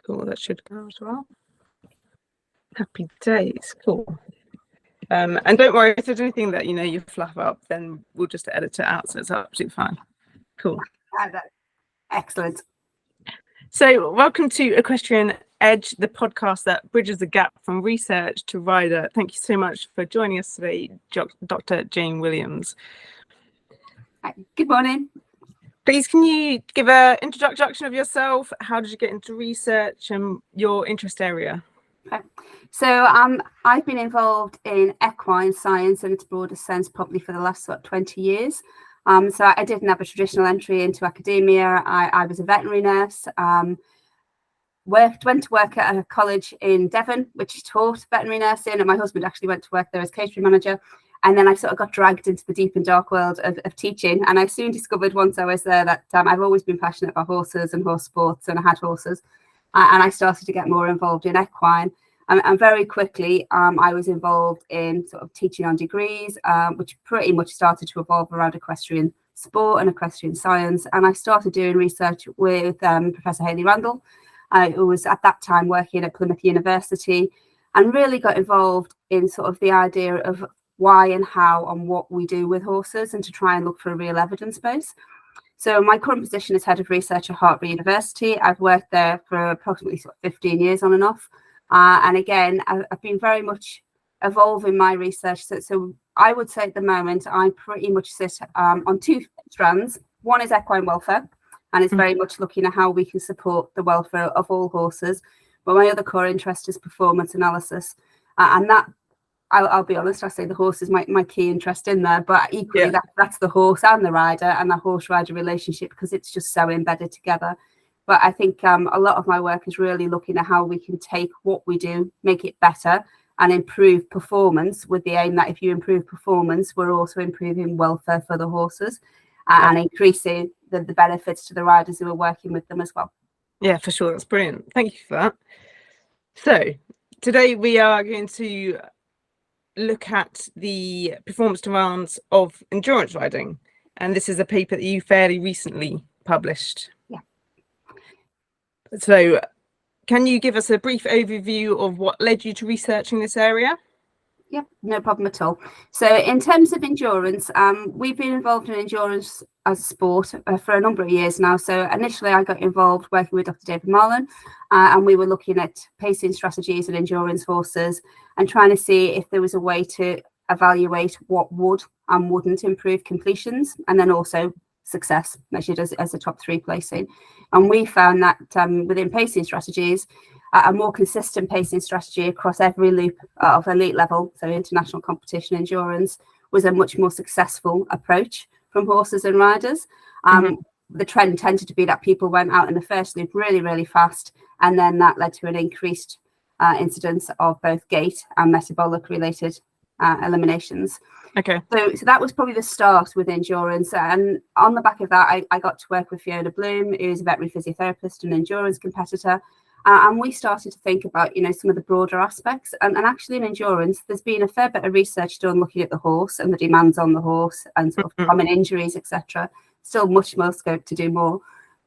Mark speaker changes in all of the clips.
Speaker 1: Cool, that should go as well. Happy days, cool. And don't worry, if there's anything that you fluff up, then we'll just edit it out, so it's absolutely fine. Cool.
Speaker 2: Excellent.
Speaker 1: So welcome to Equestrian Edge, the podcast that bridges the gap from research to rider. Thank you so much for joining us today, Dr. Jane Williams.
Speaker 2: Good morning.
Speaker 1: Please, can you give an introduction of yourself? How did you get into research and your interest area?
Speaker 2: Okay. So I've been involved in equine science in its broadest sense probably for the last 20 years. So I didn't have a traditional entry into academia. I was a veterinary nurse, went to work at a college in Devon, which taught veterinary nursing, and my husband actually went to work there as catering manager. And then I sort of got dragged into the deep and dark world of teaching. And I soon discovered once I was there that I've always been passionate about horses and horse sports, and I had horses. And I started to get more involved in equine. And very quickly, I was involved in sort of teaching on degrees, which pretty much started to evolve around equestrian sport and equestrian science. And I started doing research with Professor Hayley Randall, who was at that time working at Plymouth University, and really got involved in sort of the idea of why and how and what we do with horses, and to try and look for a real evidence base. So my current position is head of research at Hartpury University. I've worked there for approximately 15 years on and off. And again, I've been very much evolving my research. So I would say at the moment, I pretty much sit on two strands. One is equine welfare, and it's very much looking at how we can support the welfare of all horses. But my other core interest is performance analysis. And that, I'll be honest, I say the horse is my key interest in there, but equally that's the horse and the rider and the horse-rider relationship, because it's just so embedded together. But I think a lot of my work is really looking at how we can take what we do, make it better, and improve performance, with the aim that if you improve performance, we're also improving welfare for the horses and increasing the benefits to the riders who are working with them as well.
Speaker 1: Yeah, for sure. That's brilliant. Thank you for that. So today we are going to look at the performance demands of endurance riding, and this is a paper that you fairly recently published. So can you give us a brief overview of what led you to researching this area?
Speaker 2: Yeah, no problem at all. So in terms of endurance, we've been involved in endurance as a sport for a number of years now. So initially I got involved working with Dr. David Marlin, and we were looking at pacing strategies and endurance horses and trying to see if there was a way to evaluate what would and wouldn't improve completions, and then also success measured as a top 3 placing. And we found that within pacing strategies, a more consistent pacing strategy across every loop of elite level, so international competition endurance, was a much more successful approach from horses and riders. The trend tended to be that people went out in the first loop really, really fast, and then that led to an increased incidence of both gait and metabolic related eliminations.
Speaker 1: Okay.
Speaker 2: So that was probably the start with endurance. And on the back of that, I got to work with Fiona Bloom, who's a veterinary physiotherapist and endurance competitor. And we started to think about, some of the broader aspects. And actually in endurance, there's been a fair bit of research done looking at the horse and the demands on the horse and sort of common injuries, etc. Still much more scope to do more.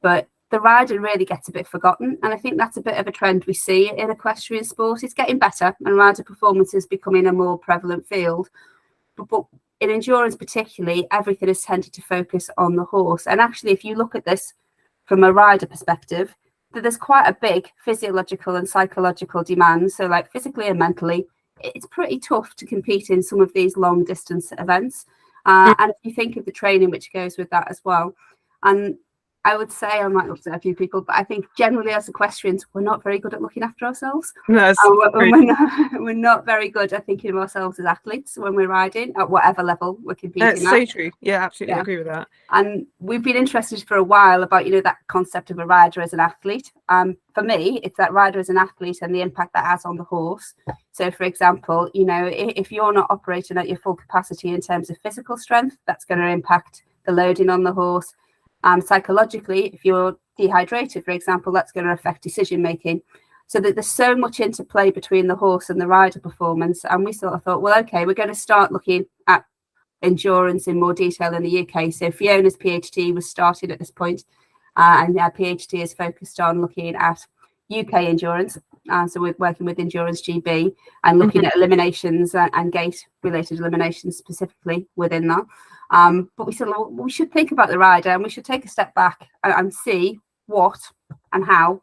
Speaker 2: But the rider really gets a bit forgotten. And I think that's a bit of a trend we see in equestrian sport. It's getting better, and rider performance is becoming a more prevalent field. But in endurance particularly, everything has tended to focus on the horse. And actually, if you look at this from a rider perspective, there's quite a big physiological and psychological demand. So like physically and mentally, it's pretty tough to compete in some of these long distance events. And if you think of the training which goes with that as well. And I would say, I might upset a few people, but I think generally as equestrians, we're not very good at looking after ourselves.
Speaker 1: No,
Speaker 2: we're not very good at thinking of ourselves as athletes when we're riding at whatever level we're competing
Speaker 1: That's so true. Yeah, absolutely agree with that.
Speaker 2: And we've been interested for a while about, that concept of a rider as an athlete. For me, it's that rider as an athlete and the impact that has on the horse. So, for example, if you're not operating at your full capacity in terms of physical strength, that's going to impact the loading on the horse. Psychologically, if you're dehydrated, for example, that's going to affect decision making. So that there's so much interplay between the horse and the rider performance. And we sort of thought, well, okay, we're going to start looking at endurance in more detail in the UK. So Fiona's PhD was started at this point, and our PhD is focused on looking at UK endurance. So we're working with Endurance GB and looking at eliminations and gate related eliminations specifically within that. But we said, well, we should think about the rider and we should take a step back and see what and how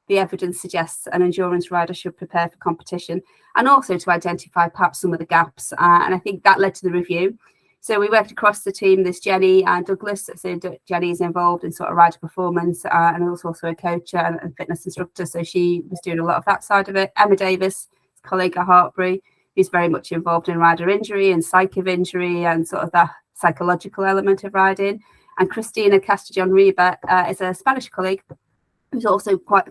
Speaker 2: the evidence suggests an endurance rider should prepare for competition, and also to identify perhaps some of the gaps. And I think that led to the review. So we worked across the team. There's Jenny and Douglas. So Jenny is involved in sort of rider performance and also a coach and fitness instructor. So she was doing a lot of that side of it. Emma Davis, colleague at Hartbury, who's very much involved in rider injury and psych of injury and sort of the psychological element of riding. And Christina Castellón-Riba is a Spanish colleague who's also quite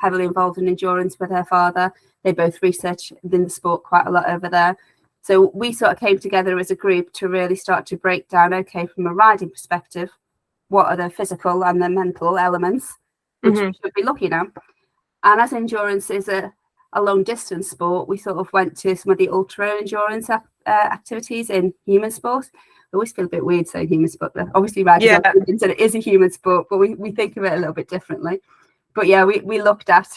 Speaker 2: heavily involved in endurance with her father. They both research within the sport quite a lot over there. So we sort of came together as a group to really start to break down, okay, from a riding perspective, what are the physical and the mental elements which we should be looking at? And as endurance is a long distance sport, we sort of went to some of the ultra endurance activities in human sport. I always feel a bit weird saying human sport. Obviously, riding it is a human sport, but we think of it a little bit differently. But yeah, we looked at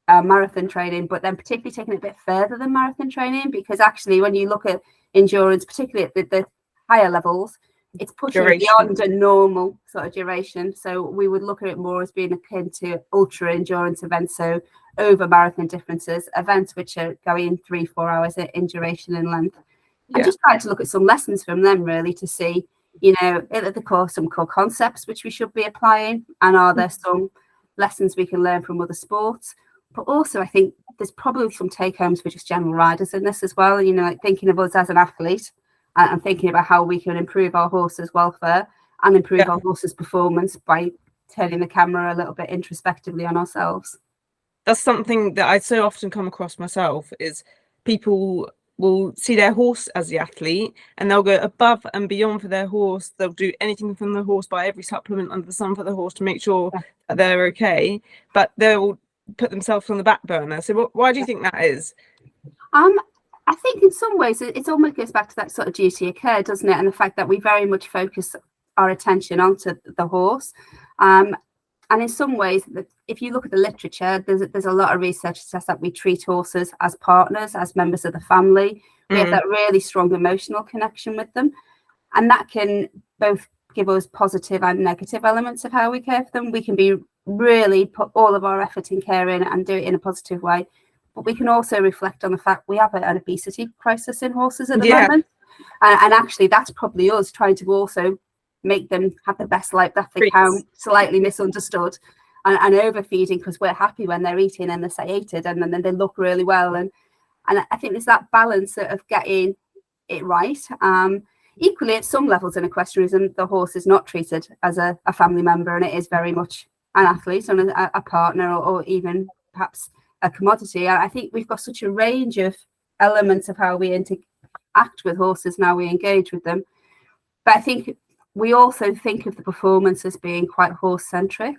Speaker 2: marathon training, but then particularly taking it a bit further than marathon training, because actually when you look at endurance, particularly at the higher levels, it's pushing beyond a normal sort of duration. So we would look at it more as being akin to ultra endurance events, so over marathon differences, events which are going 3-4 hours in duration and length. And just trying to look at some lessons from them, really, to see, you know, at the core, some core concepts which we should be applying, and are there some lessons we can learn from other sports. But also I think there's probably some take homes for just general riders in this as well, you know, like thinking of us as an athlete and thinking about how we can improve our horses' welfare and improve our horses' performance by turning the camera a little bit introspectively on ourselves.
Speaker 1: That's something that I so often come across myself, is people will see their horse as the athlete and they'll go above and beyond for their horse. They'll do anything from the horse, buy every supplement under the sun for the horse to make sure that they're okay, but they'll put themselves on the back burner. So why do you think that is?
Speaker 2: I think in some ways it almost goes back to that sort of duty of care, doesn't it? And the fact that we very much focus our attention onto the horse. And in some ways, if you look at the literature, there's a lot of research that says that we treat horses as partners, as members of the family. We have that really strong emotional connection with them. And that can both give us positive and negative elements of how we care for them. We can be really put all of our effort and care in and do it in a positive way. But we can also reflect on the fact we have an obesity crisis in horses at the moment. And actually, that's probably us trying to also make them have the best life that they can, slightly misunderstood, and overfeeding because we're happy when they're eating and they're satiated and then they look really well. And I think there's that balance of getting it right. Equally, at some levels in equestrianism, the horse is not treated as a family member, and it is very much an athlete and a partner, or even perhaps a commodity. I think we've got such a range of elements of how we interact with horses now, we engage with them. But I think we also think of the performance as being quite horse-centric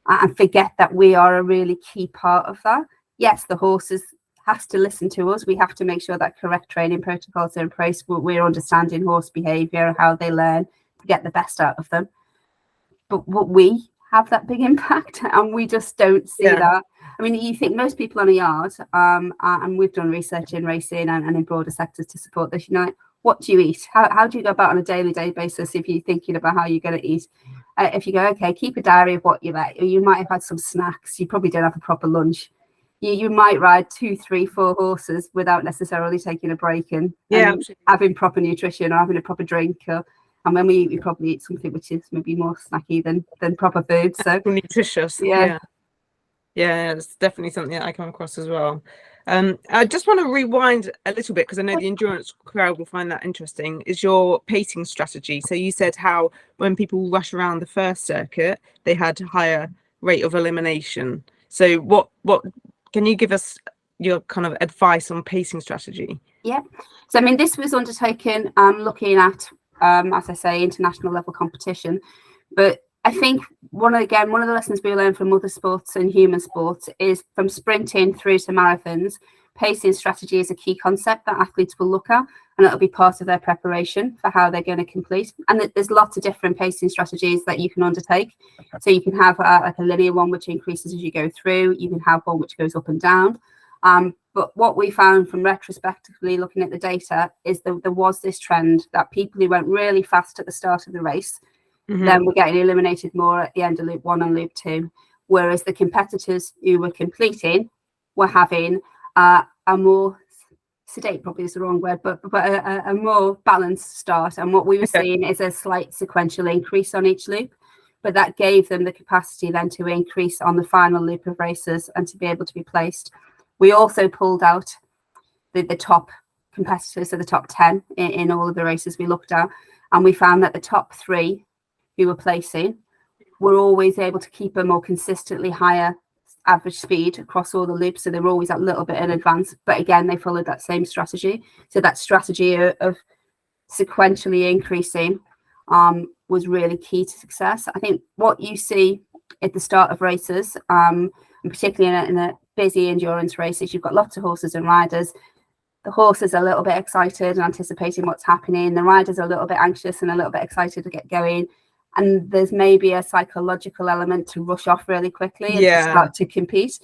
Speaker 2: and forget that we are a really key part of that. Yes, the horses has to listen to us. We have to make sure that correct training protocols are in place. We're understanding horse behaviour and how they learn to get the best out of them. But we have that big impact, and we just don't see that. I mean, you think most people on a yard, and we've done research in racing and in broader sectors to support this, you know, like, what do you eat? How do you go about on a daily basis if you're thinking about how you're going to eat? If you go, okay, keep a diary of what you've ate. You might have had some snacks. You probably don't have a proper lunch. You might ride 2, 3, 4 horses without necessarily taking a break and having proper nutrition or having a proper drink. And when we eat, we probably eat something which is maybe more snacky than proper food. So
Speaker 1: nutritious. Yeah, it's definitely something that I come across as well. I just want to rewind a little bit because I know the endurance crowd will find that interesting, is your pacing strategy. So you said how when people rush around the first circuit, they had a higher rate of elimination. So what can you give us your kind of advice on pacing strategy? Yeah.
Speaker 2: So, I mean, this was undertaken looking at, as I say, international level competition. But I think one of the lessons we learn from other sports and human sports is from sprinting through to marathons, pacing strategy is a key concept that athletes will look at, and it'll be part of their preparation for how they're going to complete. And there's lots of different pacing strategies that you can undertake. So you can have like a linear one, which increases as you go through. You can have one which goes up and down. But what we found from retrospectively looking at the data is that there was this trend that people who went really fast at the start of the race, then were getting eliminated more at the end of loop 1 and loop 2. Whereas the competitors who were completing were having a more sedate, probably is the wrong word, but a more balanced start. And what we were seeing is a slight sequential increase on each loop, but that gave them the capacity then to increase on the final loop of races and to be able to be placed. We also pulled out the top competitors, so the top 10 in all of the races we looked at, and we found that the top 3 who were placing were always able to keep a more consistently higher average speed across all the loops, so they were always a little bit in advance, but again they followed that same strategy. So that strategy of sequentially increasing was really key to success. I think what you see at the start of races, and particularly in a busy endurance races, you've got lots of horses and riders. The horses are a little bit excited and anticipating what's happening, the riders are a little bit anxious and a little bit excited to get going, and there's maybe a psychological element to rush off really quickly and to start to compete,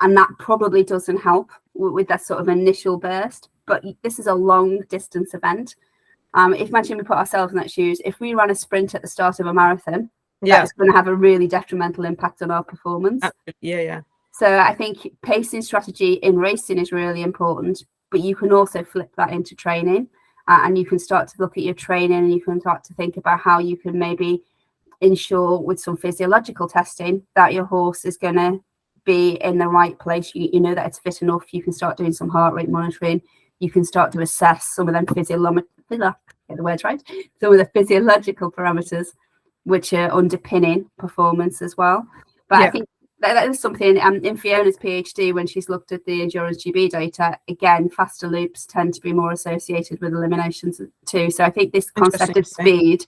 Speaker 2: and that probably doesn't help with that sort of initial burst. But this is a long distance event. If imagine we put ourselves in that shoes, if we run a sprint at the start of a marathon, that's going to have a really detrimental impact on our performance. So I think pacing strategy in racing is really important, but you can also flip that into training. And you can start to look at your training, and you can start to think about how you can maybe ensure with some physiological testing that your horse is going to be in the right place. You know that it's fit enough. You can start doing some heart rate monitoring. You can start to assess some of them some of the physiological parameters which are underpinning performance as well. But I think that is something in Fiona's PhD, when she's looked at the endurance GB data, again, faster loops tend to be more associated with eliminations too. So I think this concept of speed,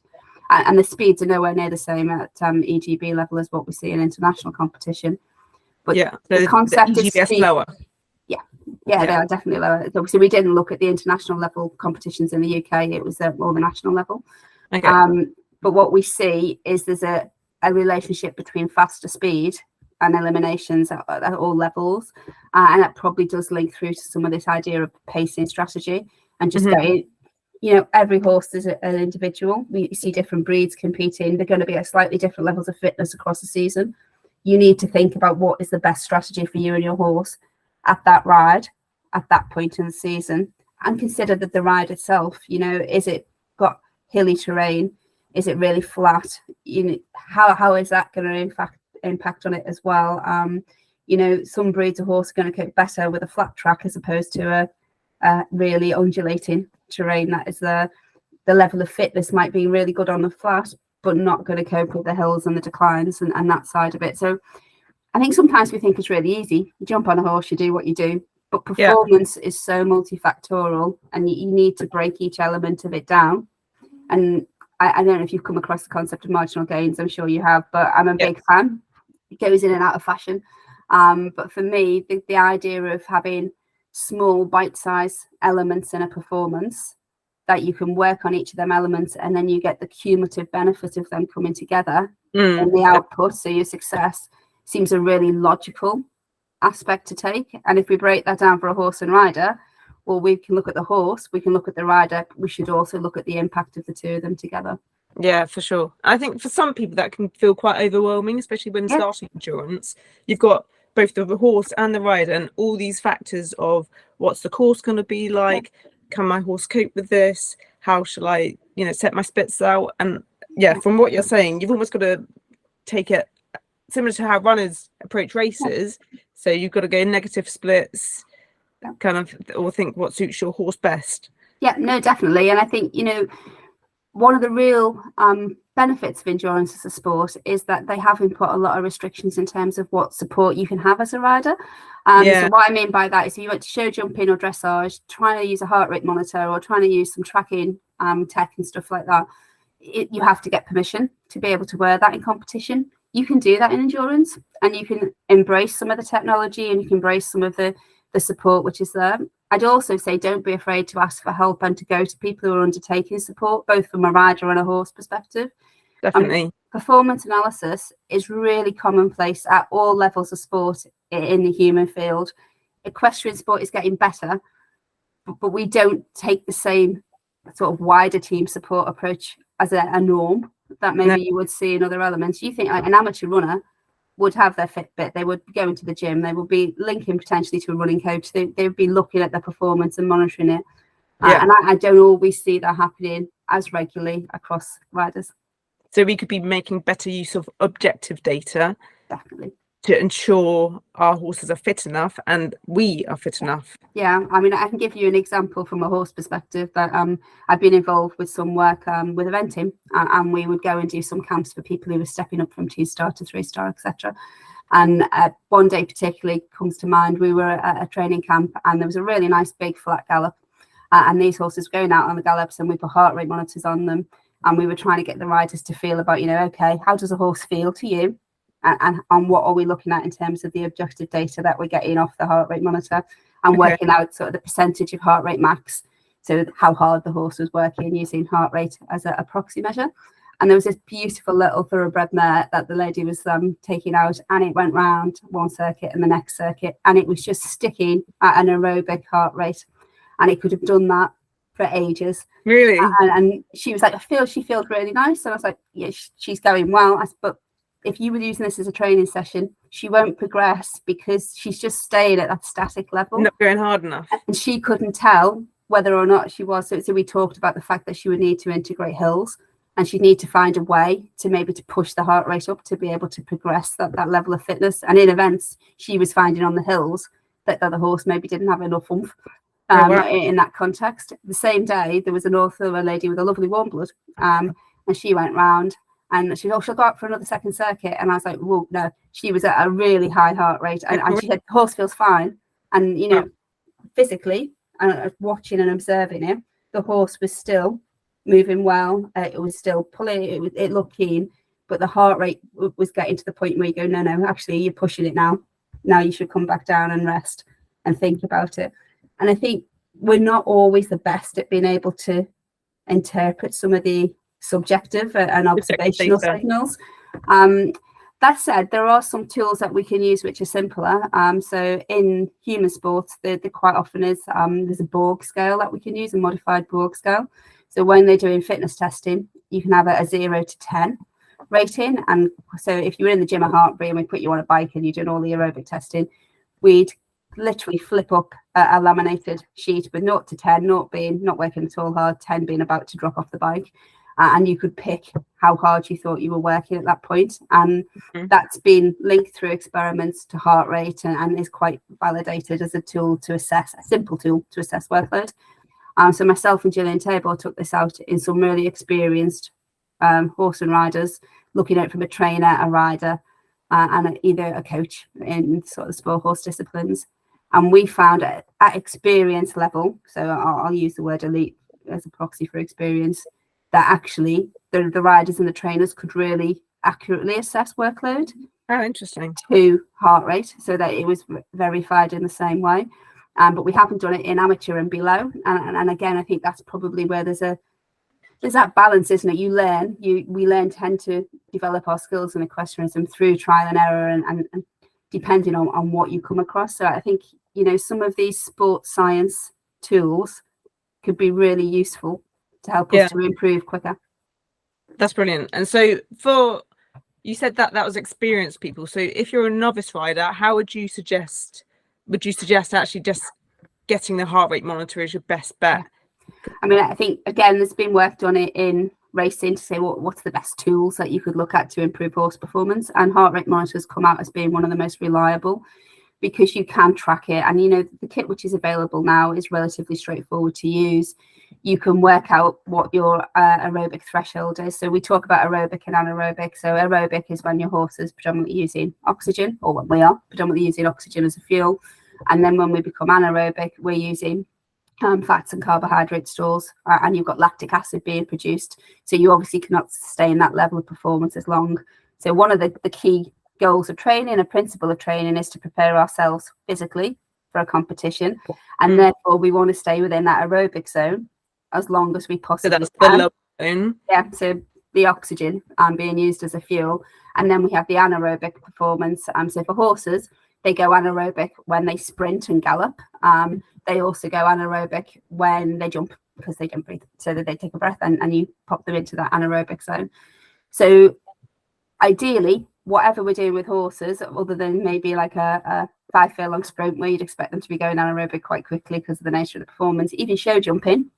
Speaker 2: and the speeds are nowhere near the same at EGB level as what we see in international competition. But the concept
Speaker 1: the EGB
Speaker 2: of speed,
Speaker 1: lower.
Speaker 2: They are definitely lower. Obviously, we didn't look at the international level competitions in the UK. It was more the national level. But what we see is there's a relationship between faster speed and eliminations at all levels, and that probably does link through to some of this idea of pacing strategy and just going, every horse is an individual. We see different breeds competing. They're going to be at slightly different levels of fitness across the season. You need to think about what is the best strategy for you and your horse at that ride, at that point in the season, and consider that the ride itself, is it got hilly terrain? Is it really flat? How is that going to impact on it as well? Some breeds of horse are going to cope better with a flat track as opposed to a really undulating terrain. That is the level of fitness might be really good on the flat, but not going to cope with the hills and the declines and that side of it. So I think sometimes we think it's really easy. You jump on a horse, you do what you do, but performance is so multifactorial, and you need to break each element of it down. And I don't know if you've come across the concept of marginal gains. I'm sure you have, but I'm a big fan. It goes in and out of fashion. But for me, the idea of having small bite-sized elements in a performance that you can work on each of them elements, and then you get the cumulative benefit of them coming together in the output, so your success seems a really logical aspect to take. And if we break that down for a horse and rider, well, we can look at the horse, we can look at the rider, but we should also look at the impact of the two of them together.
Speaker 1: Yeah, for sure. I think for some people that can feel quite overwhelming, especially when starting endurance. You've got both the horse and the rider, and all these factors of what's the course going to be like? Can my horse cope with this? How shall I, set my splits out? And from what you're saying, you've almost got to take it similar to how runners approach races. So you've got to go negative splits, kind of, or think what suits your horse best.
Speaker 2: Yeah, no, definitely. And I think, one of the real benefits of endurance as a sport is that they have put a lot of restrictions in terms of what support you can have as a rider. So what I mean by that is if you went to show jumping or dressage, trying to use a heart rate monitor or trying to use some tracking tech and stuff like that, you have to get permission to be able to wear that in competition. You can do that in endurance, and you can embrace some of the technology, and you can embrace some of the the support which is there. I'd also say don't be afraid to ask for help and to go to people who are undertaking support, both from a rider and a horse perspective.
Speaker 1: Definitely.
Speaker 2: Performance analysis is really commonplace at all levels of sport in the human field. Equestrian sport is getting better, but we don't take the same sort of wider team support approach as a norm that maybe you would see in other elements. You think like an amateur runner would have their Fitbit, they would go into the gym, they would be linking potentially to a running coach, they would be looking at their performance and monitoring it. And I don't always see that happening as regularly across riders.
Speaker 1: So we could be making better use of objective data.
Speaker 2: Definitely.
Speaker 1: To ensure our horses are fit enough and we are fit enough.
Speaker 2: Yeah, I mean, I can give you an example from a horse perspective that I've been involved with some work with eventing, and we would go and do some camps for people who were stepping up from 2-star to 3-star, etc. And one day particularly comes to mind, we were at a training camp and there was a really nice big flat gallop, and these horses were going out on the gallops and we put heart rate monitors on them, and we were trying to get the riders to feel about, okay, how does a horse feel to you? And what are we looking at in terms of the objective data that we're getting off the heart rate monitor, and working out sort of the percentage of heart rate max, so how hard the horse was working using heart rate as a proxy measure. And there was this beautiful little thoroughbred mare that the lady was taking out, and it went round one circuit and the next circuit, and it was just sticking at an aerobic heart rate, and it could have done that for ages.
Speaker 1: Really?
Speaker 2: And she was like, she feels really nice, and I was like, yeah, she's going well. But if you were using this as a training session, she won't progress because she's just staying at that static level.
Speaker 1: Not going hard enough.
Speaker 2: And she couldn't tell whether or not she was. So we talked about the fact that she would need to integrate hills, and she'd need to find a way to maybe to push the heart rate up to be able to progress that level of fitness. And in events, she was finding on the hills that the horse maybe didn't have enough oomph in that context. The same day, there was a lady with a lovely warm blood, and she went round. And she'll go up for another second circuit. And I was like, well, no, she was at a really high heart rate. And she said, the horse feels fine. And, physically, watching and observing it, the horse was still moving well. It was still pulling. It looked keen. But the heart rate was getting to the point where you go, no, actually, you're pushing it now. Now you should come back down and rest and think about it. And I think we're not always the best at being able to interpret some of the subjective and observational signals. That said, there are some tools that we can use which are simpler. So in human sports, there quite often is there's a Borg scale that we can use, a modified Borg scale. So when they're doing fitness testing, you can have a 0 to 10 rating. And so if you were in the gym at Hartbury and we put you on a bike and you're doing all the aerobic testing, we'd literally flip up a laminated sheet with 0 to 10, 0 being not working at all hard, 10 being about to drop off the bike. And you could pick how hard you thought you were working at that point. And that's been linked through experiments to heart rate and is quite validated as a tool to assess, a simple tool to assess workload. So myself and Gillian Tabor took this out in some really experienced horse and riders, looking at it from a trainer, a rider, and either a coach in sort of sport horse disciplines. And we found at experience level, so I'll use the word elite as a proxy for experience, that actually the riders and the trainers could really accurately assess workload.
Speaker 1: Oh, interesting.
Speaker 2: To heart rate, so that it was verified in the same way. But we haven't done it in amateur and below. And again, I think that's probably where there's that balance, isn't it? We tend to develop our skills in equestrianism through trial and error and depending on what you come across. So I think, some of these sports science tools could be really useful to help us to improve quicker.
Speaker 1: That's brilliant. And so you said that was experienced people. So if you're a novice rider, how would you suggest actually just getting the heart rate monitor as your best bet?
Speaker 2: I mean, I think, again, there's been work done in racing to say what's the best tools that you could look at to improve horse performance. And heart rate monitors come out as being one of the most reliable because you can track it. And, the kit which is available now is relatively straightforward to use. You can work out what your aerobic threshold is. So we talk about aerobic and anaerobic. So aerobic is when your horse is predominantly using oxygen, or when we are predominantly using oxygen as a fuel. And then when we become anaerobic, we're using fats and carbohydrate stores, and you've got lactic acid being produced. So you obviously cannot sustain that level of performance as long. So one of the key goals of training, a principle of training, is to prepare ourselves physically for a competition, and therefore we want to stay within that aerobic zone as long as we possibly
Speaker 1: that's
Speaker 2: can.
Speaker 1: the low zone.
Speaker 2: Yeah, so the oxygen being used as a fuel, and then we have the anaerobic performance. So for horses, they go anaerobic when they sprint and gallop. They also go anaerobic when they jump, because they don't breathe, so that they take a breath and you pop them into that anaerobic zone. So ideally, whatever we're doing with horses, other than maybe like a 5 furlong sprint where you'd expect them to be going anaerobic quite quickly because of the nature of the performance, even show jumping,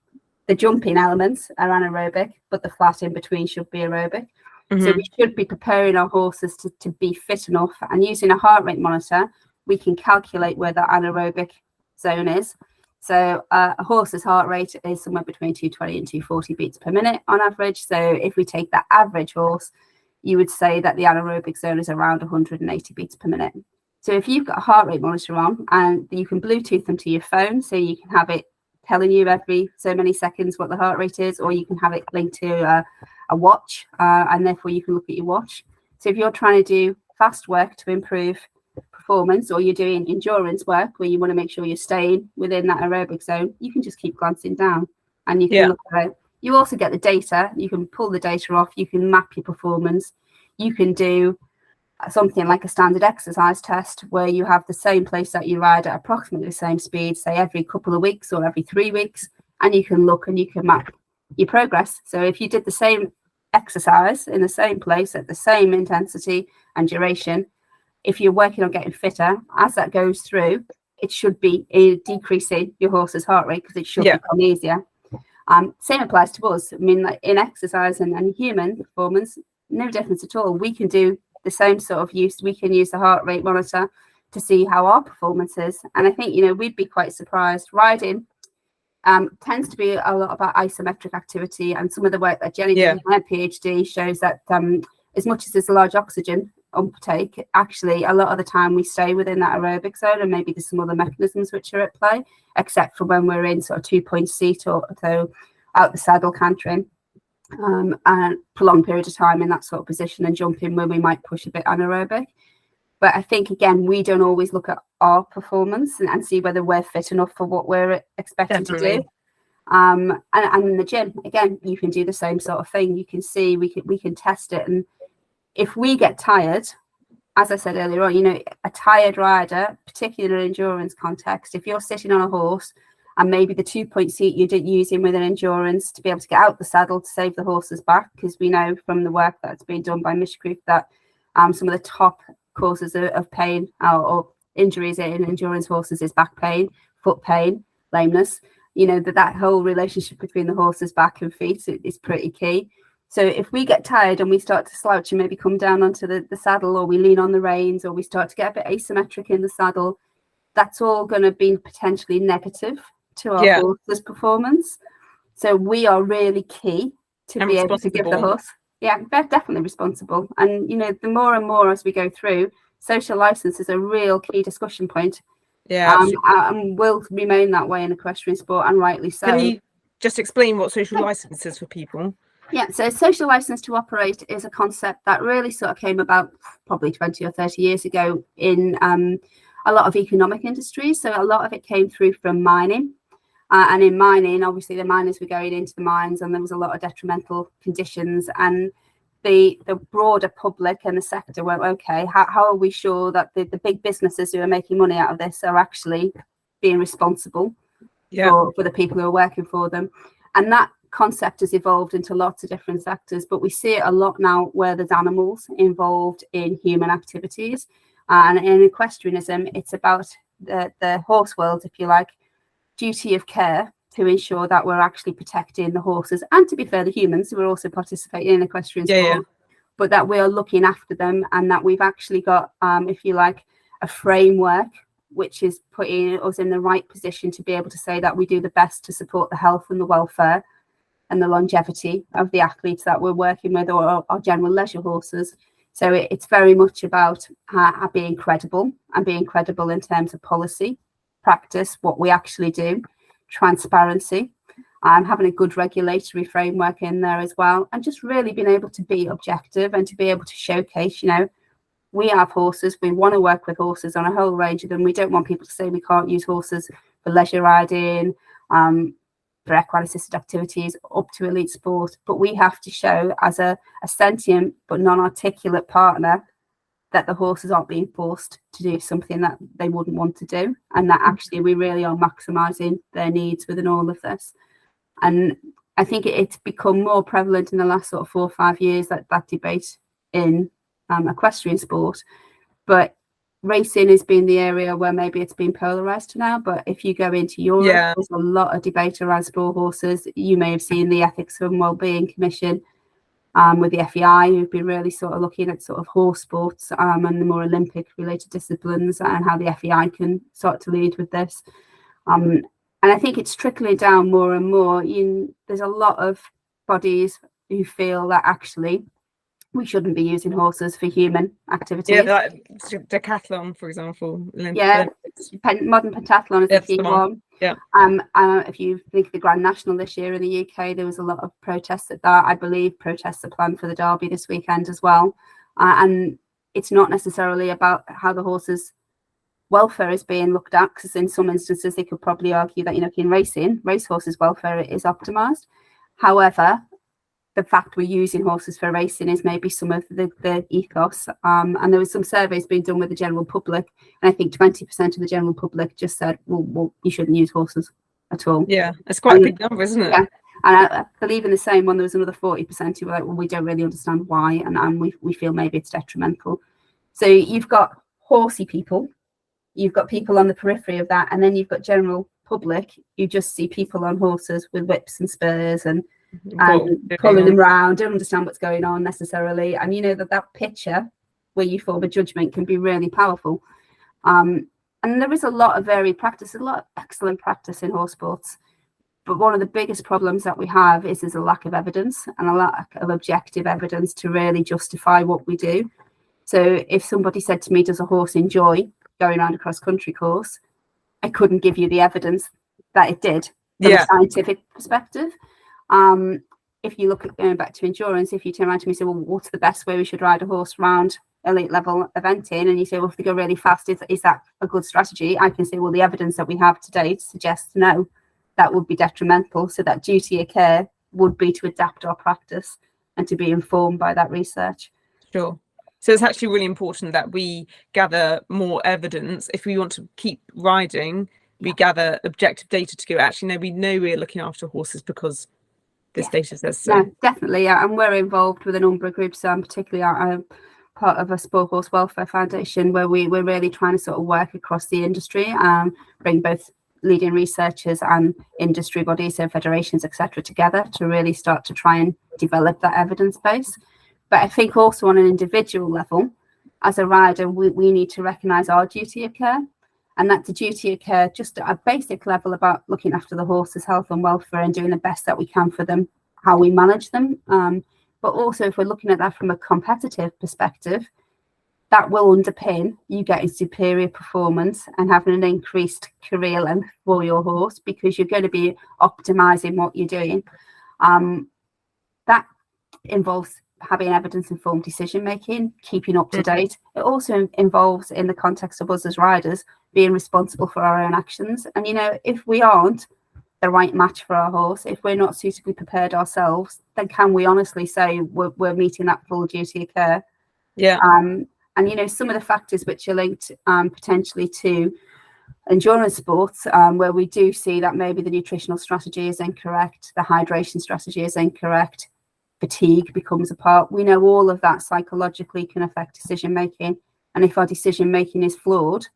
Speaker 2: the jumping elements are anaerobic, but the flat in between should be aerobic. So we should be preparing our horses to be fit enough, and using a heart rate monitor, we can calculate where the anaerobic zone is. So a horse's heart rate is somewhere between 220 and 240 beats per minute on average. So if we take that average horse, you would say that the anaerobic zone is around 180 beats per minute. So if you've got a heart rate monitor on, and you can Bluetooth them to your phone, so you can have it telling you every so many seconds what the heart rate is, or you can have it linked to a watch, and therefore you can look at your watch. So if you're trying to do fast work to improve performance, or you're doing endurance work where you want to make sure you're staying within that aerobic zone, you can just keep glancing down and you can look at it. You also get the data, you can pull the data off, you can map your performance, you can do something like a standard exercise test where you have the same place that you ride at approximately the same speed, say every couple of weeks or every 3 weeks, and you can look and you can map your progress. So if you did the same exercise in the same place at the same intensity and duration, if you're working on getting fitter, as that goes through, it should be decreasing your horse's heart rate, because it should become easier. Same applies to us. I mean, like in exercise and human performance, no difference at all. We can do the same sort of use. We can use the heart rate monitor to see how our performance is. And I think, we'd be quite surprised. Riding tends to be a lot about isometric activity, and some of the work that Jenny did in her PhD shows that as much as there's a large oxygen uptake, actually a lot of the time we stay within that aerobic zone, and maybe there's some other mechanisms which are at play, except for when we're in sort of 2-point seat or so out the saddle cantering, and prolonged period of time in that sort of position, and jumping when we might push a bit anaerobic. But I think, again, we don't always look at our performance and see whether we're fit enough for what we're expecting to do. And in the gym, again, you can do the same sort of thing. You can see, we can test it. And if we get tired, as I said earlier on, a tired rider, particularly in an endurance context, if you're sitting on a horse and maybe the 2-point seat you're using with an endurance to be able to get out the saddle to save the horse's back, because we know from the work that's been done by Mishkreef that some of the top causes of pain or injuries in endurance horses is back pain, foot pain, lameness. That whole relationship between the horse's back and feet is pretty key. So if we get tired and we start to slouch and maybe come down onto the saddle, or we lean on the reins, or we start to get a bit asymmetric in the saddle, that's all going to be potentially negative to our horse's performance. So we are really key to be able to give the horse. Yeah, they're definitely responsible. And, the more and more as we go through, social license is a real key discussion point. And will remain that way in equestrian sport, and rightly so.
Speaker 1: Can you just explain what social license is for people?
Speaker 2: Yeah, so social license to operate is a concept that really sort of came about probably 20 or 30 years ago in a lot of economic industries. So a lot of it came through from mining. And in mining, obviously, the miners were going into the mines, and there was a lot of detrimental conditions. And the broader public and the sector went, okay, how are we sure that the big businesses who are making money out of this are actually being responsible for the people who are working for them? And that concept has evolved into lots of different sectors, but we see it a lot now where there's animals involved in human activities. And in equestrianism, it's about the horse world, if you like, duty of care to ensure that we're actually protecting the horses, and to be fair, the humans who are also participating in equestrian sport, but that we are looking after them, and that we've actually got, if you like, a framework which is putting us in the right position to be able to say that we do the best to support the health and the welfare and the longevity of the athletes that we're working with, or our general leisure horses. So it's very much about being credible, and being credible in terms of policy, practice, what we actually do, transparency, having a good regulatory framework in there as well, and just really being able to be objective and to be able to showcase, we have horses. We want to work with horses on a whole range of them. We don't want people to say we can't use horses for leisure riding, for equine assisted activities, up to elite sport. But we have to show as a sentient but non-articulate partner that the horses aren't being forced to do something that they wouldn't want to do, and that actually we really are maximising their needs within all of this. And I think it's become more prevalent in the last sort of 4 or 5 years, that debate in equestrian sport. But racing has been the area where maybe it's been polarised now. But if you go into Europe, there's a lot of debate around sport horses. You may have seen the Ethics and Wellbeing Commission with the FEI, who've been really sort of looking at sort of horse sports and the more Olympic related disciplines, and how the FEI can start to lead with this. And I think it's trickling down more and more. There's a lot of bodies who feel that actually we shouldn't be using horses for human activities.
Speaker 1: Yeah, like decathlon, for example.
Speaker 2: Yeah, modern pentathlon is a key one.
Speaker 1: Yeah.
Speaker 2: If you think of the Grand National this year in the UK, there was a lot of protests at that. I believe protests are planned for the Derby this weekend as well. And it's not necessarily about how the horses' welfare is being looked at, because in some instances they could probably argue that, in racehorses' welfare is optimised. However, the fact we're using horses for racing is maybe some of the ethos. And there was some surveys being done with the general public, and I think 20% of the general public just said, well, you shouldn't use horses at all.
Speaker 1: Yeah, it's quite a big number, isn't it?
Speaker 2: Yeah. And I believe in the same one, there was another 40% who were like, well, we don't really understand why, and we feel maybe it's detrimental. So you've got horsey people, you've got people on the periphery of that, and then you've got general public who just see people on horses with whips and spurs and pulling them around, don't understand what's going on necessarily. And that picture where you form a judgment can be really powerful. And there is a lot of varied practice, a lot of excellent practice in horse sports. But one of the biggest problems that we have is there's a lack of evidence, and a lack of objective evidence to really justify what we do. So if somebody said to me, does a horse enjoy going around a cross-country course? I couldn't give you the evidence that it did from a scientific perspective. If you look at going back to endurance, if you turn around to me and say, well, what's the best way we should ride a horse around elite level eventing? And you say, well, if they go really fast, is that a good strategy? I can say, well, the evidence that we have to date suggests no, that would be detrimental. So that duty of care would be to adapt our practice and to be informed by that research.
Speaker 1: Sure. So it's actually really important that we gather more evidence. If we want to keep riding, we gather objective data to go, actually, no, we know we're looking after horses because this data says so.
Speaker 2: Yeah, definitely. And we're involved with a number of groups, particularly I'm part of a Sport Horse Welfare Foundation, where we're really trying to sort of work across the industry, bring both leading researchers and industry bodies, so federations, etc., together to really start to try and develop that evidence base. But I think also on an individual level, as a rider, we need to recognise our duty of care. And that's a duty of care just at a basic level about looking after the horse's health and welfare and doing the best that we can for them, how we manage them. But also, if we're looking at that from a competitive perspective, that will underpin you getting superior performance and having an increased career length for your horse, because you're going to be optimizing what you're doing. That involves having evidence-informed decision-making, keeping up to date. It also involves, in the context of us as riders, being responsible for our own actions. And, if we aren't the right match for our horse, if we're not suitably prepared ourselves, then can we honestly say we're meeting that full duty of care?
Speaker 1: Yeah.
Speaker 2: And, some of the factors which are linked potentially to endurance sports, where we do see that maybe the nutritional strategy is incorrect, the hydration strategy is incorrect, fatigue becomes a part. We know all of that psychologically can affect decision making, and if our decision making is flawed,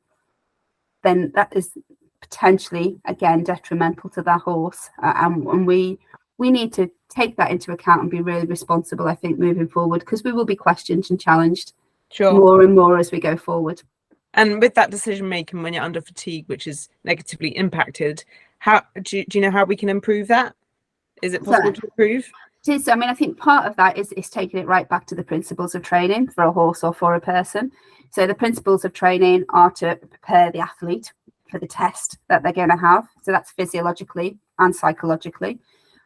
Speaker 2: then that is potentially again detrimental to that horse. And we need to take that into account and be really responsible, I think, moving forward, because we will be questioned and challenged more and more as we go forward.
Speaker 1: And with that decision making, when you're under fatigue, which is negatively impacted, how do you know how we can improve that? Is it possible to improve?
Speaker 2: It is. I mean, I think part of that is taking it right back to the principles of training for a horse or for a person. So the principles of training are to prepare the athlete for the test that they're going to have. So that's physiologically and psychologically.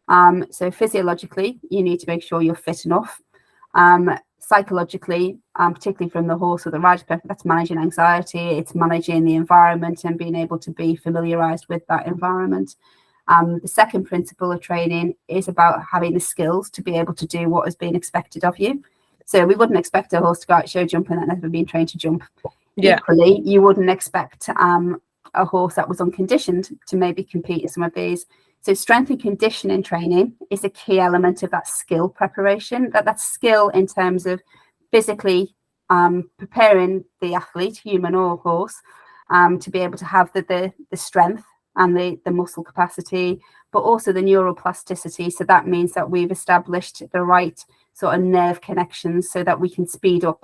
Speaker 2: So physiologically, you need to make sure you're fit enough. psychologically, particularly from the horse or the rider's perspective, that's managing anxiety, it's managing the environment and being able to be familiarized with that environment. The second principle of training is about having the skills to be able to do what is being expected of you. So we wouldn't expect a horse to go out show jumping that never been trained to jump.
Speaker 1: Yeah.
Speaker 2: Equally, you wouldn't expect a horse that was unconditioned to maybe compete in some of these. So strength and conditioning training is a key element of that skill preparation, that skill in terms of physically preparing the athlete, human or horse, to be able to have the strength and the muscle capacity, but also the neuroplasticity. So that means that we've established the right sort of nerve connections so that we can speed up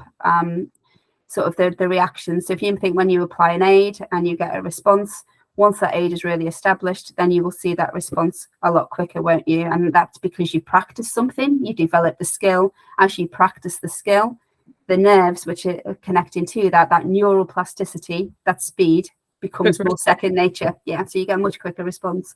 Speaker 2: sort of the reaction. So if you think when you apply an aid and you get a response, once that aid is really established, then you will see that response a lot quicker, won't you? And that's because you practice something, you develop the skill. As you practice the skill, the nerves which are connecting to that neuroplasticity, that speed becomes more second nature. Yeah, so you get a much quicker response.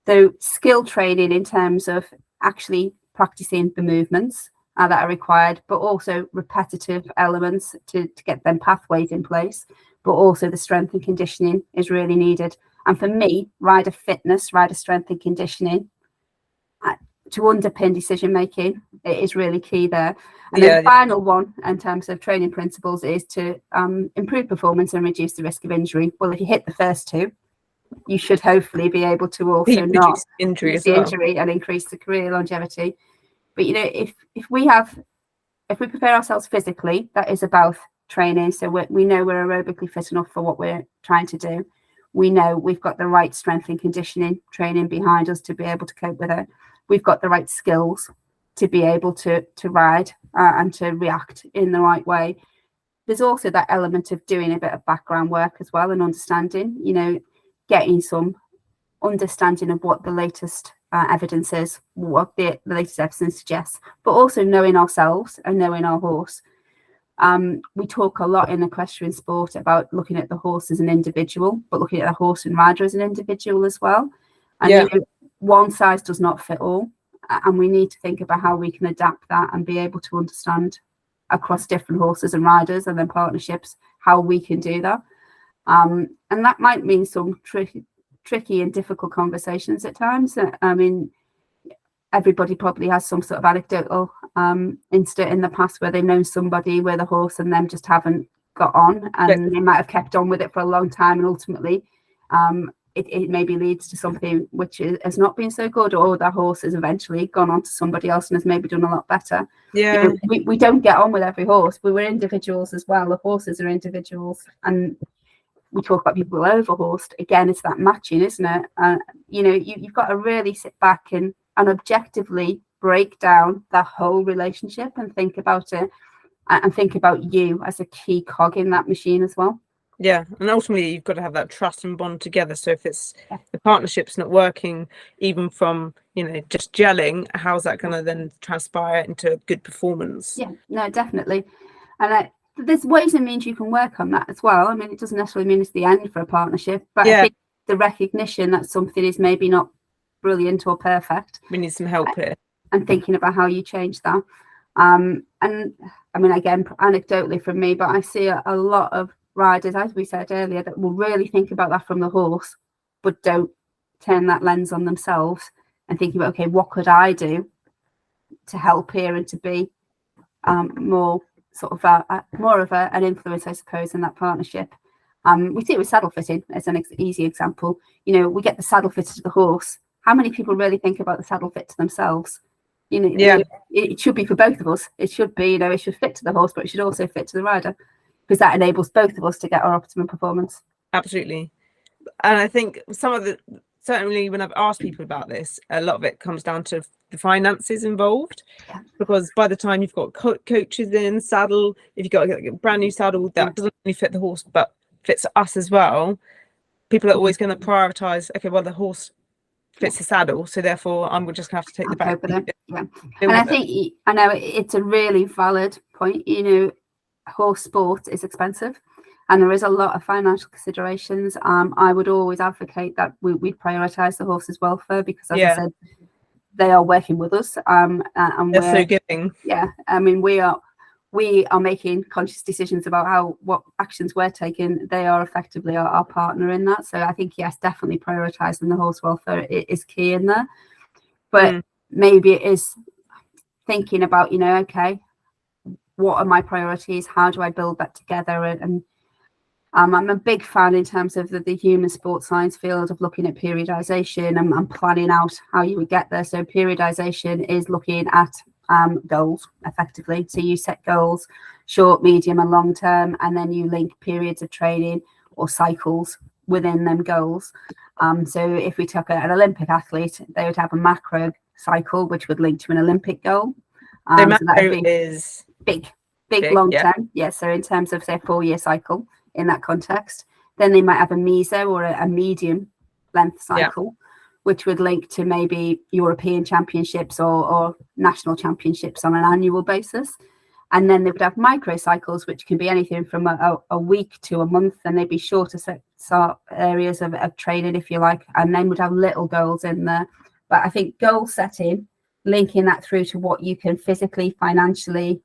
Speaker 2: So skill training in terms of actually practicing the movements that are required, but also repetitive elements to get them pathways in place, but also the strength and conditioning is really needed. And for me, rider fitness, rider strength and conditioning to underpin decision making, it is really key there. And then the final one in terms of training principles is to improve performance and reduce the risk of injury. Well, if you hit the first two, you should hopefully be able to also not
Speaker 1: injury
Speaker 2: reduce the injury and increase the career longevity. But you know, if we prepare ourselves physically, that is about training. So we know we're aerobically fit enough for what we're trying to do. We know we've got the right strength and conditioning training behind us to be able to cope with it. We've got the right skills to be able to ride and to react in the right way. There's also that element of doing a bit of background work as well and understanding, you know, getting some understanding of what the latest evidence is, what the latest evidence suggests, but also knowing ourselves and knowing our horse. We talk a lot in equestrian sport about looking at the horse as an individual, but looking at the horse and rider as an individual as well. And you know, one size does not fit all, and we need to think about how we can adapt that and be able to understand across different horses and riders and then partnerships how we can do that. And that might mean some tricky and difficult conversations at times. I mean, everybody probably has some sort of anecdotal incident in the past where they've known somebody with a horse and them just haven't got on, and they might have kept on with it for a long time, and ultimately it maybe leads to something which has not been so good, or that horse has eventually gone on to somebody else and has maybe done a lot better.
Speaker 1: Yeah,
Speaker 2: you know, we don't get on with every horse. We were individuals as well. The horses are individuals, and we talk about people overhorsed. Again, it's that matching, isn't it? You know, you've got to really sit back and objectively break down the whole relationship and think about it, and think about you as a key cog in that machine as well.
Speaker 1: Yeah, and ultimately you've got to have that trust and bond together. So if it's the partnership's not working, even from, you know, just gelling, how's that going to then transpire into good performance?
Speaker 2: Yeah, no, definitely. And there's ways and means you can work on that as well. I mean, it doesn't necessarily mean it's the end for a partnership, but I think the recognition that something is maybe not brilliant or perfect,
Speaker 1: we need some help here,
Speaker 2: and thinking about how you change that. And I mean, again, anecdotally from me, but I see a lot of riders, as we said earlier, that will really think about that from the horse, but don't turn that lens on themselves and thinking about, okay, what could I do to help here and to be more sort of more of an influence, I suppose, in that partnership. We see it with saddle fitting as an easy example. You know, we get the saddle fitted to the horse. How many people really think about the saddle fit to themselves? You know, it should be for both of us. It should be, you know, it should fit to the horse, but it should also fit to the rider, because that enables both of us to get our optimum performance.
Speaker 1: Absolutely. And I think certainly when I've asked people about this, a lot of it comes down to the finances involved, because by the time you've got coaches in saddle, if you've got a brand new saddle that doesn't only fit the horse but fits us as well, people are always going to prioritize, okay, well, the horse fits the saddle, so therefore I'm just going to have to take the back.
Speaker 2: And I think, I know it's a really valid point. You know, horse sport is expensive, and there is a lot of financial considerations. I would always advocate that we prioritize the horse's welfare, because as I said, they are working with us, and
Speaker 1: they're so giving.
Speaker 2: I mean, we are we are making conscious decisions about what actions we're taking, they are effectively our partner in that. So I think, yes, definitely prioritising the horse welfare is key in there. But maybe it is thinking about, okay, what are my priorities? How do I build that together? And I'm a big fan in terms of the human sports science field of looking at periodization and planning out how you would get there. So periodization is looking at goals effectively. So you set goals, short, medium and long term, and then you link periods of training or cycles within them goals. So if we took an Olympic athlete, they would have a macro cycle, which would link to an Olympic goal.
Speaker 1: So macro is
Speaker 2: big long term. Yeah. So in terms of, say, a 4-year cycle in that context, then they might have a meso or a medium length cycle, which would link to maybe European championships or national championships on an annual basis. And then they would have micro cycles, which can be anything from a week to a month, and they'd be shorter areas of training, if you like, and then would have little goals in there. But I think goal setting, linking that through to what you can physically, financially,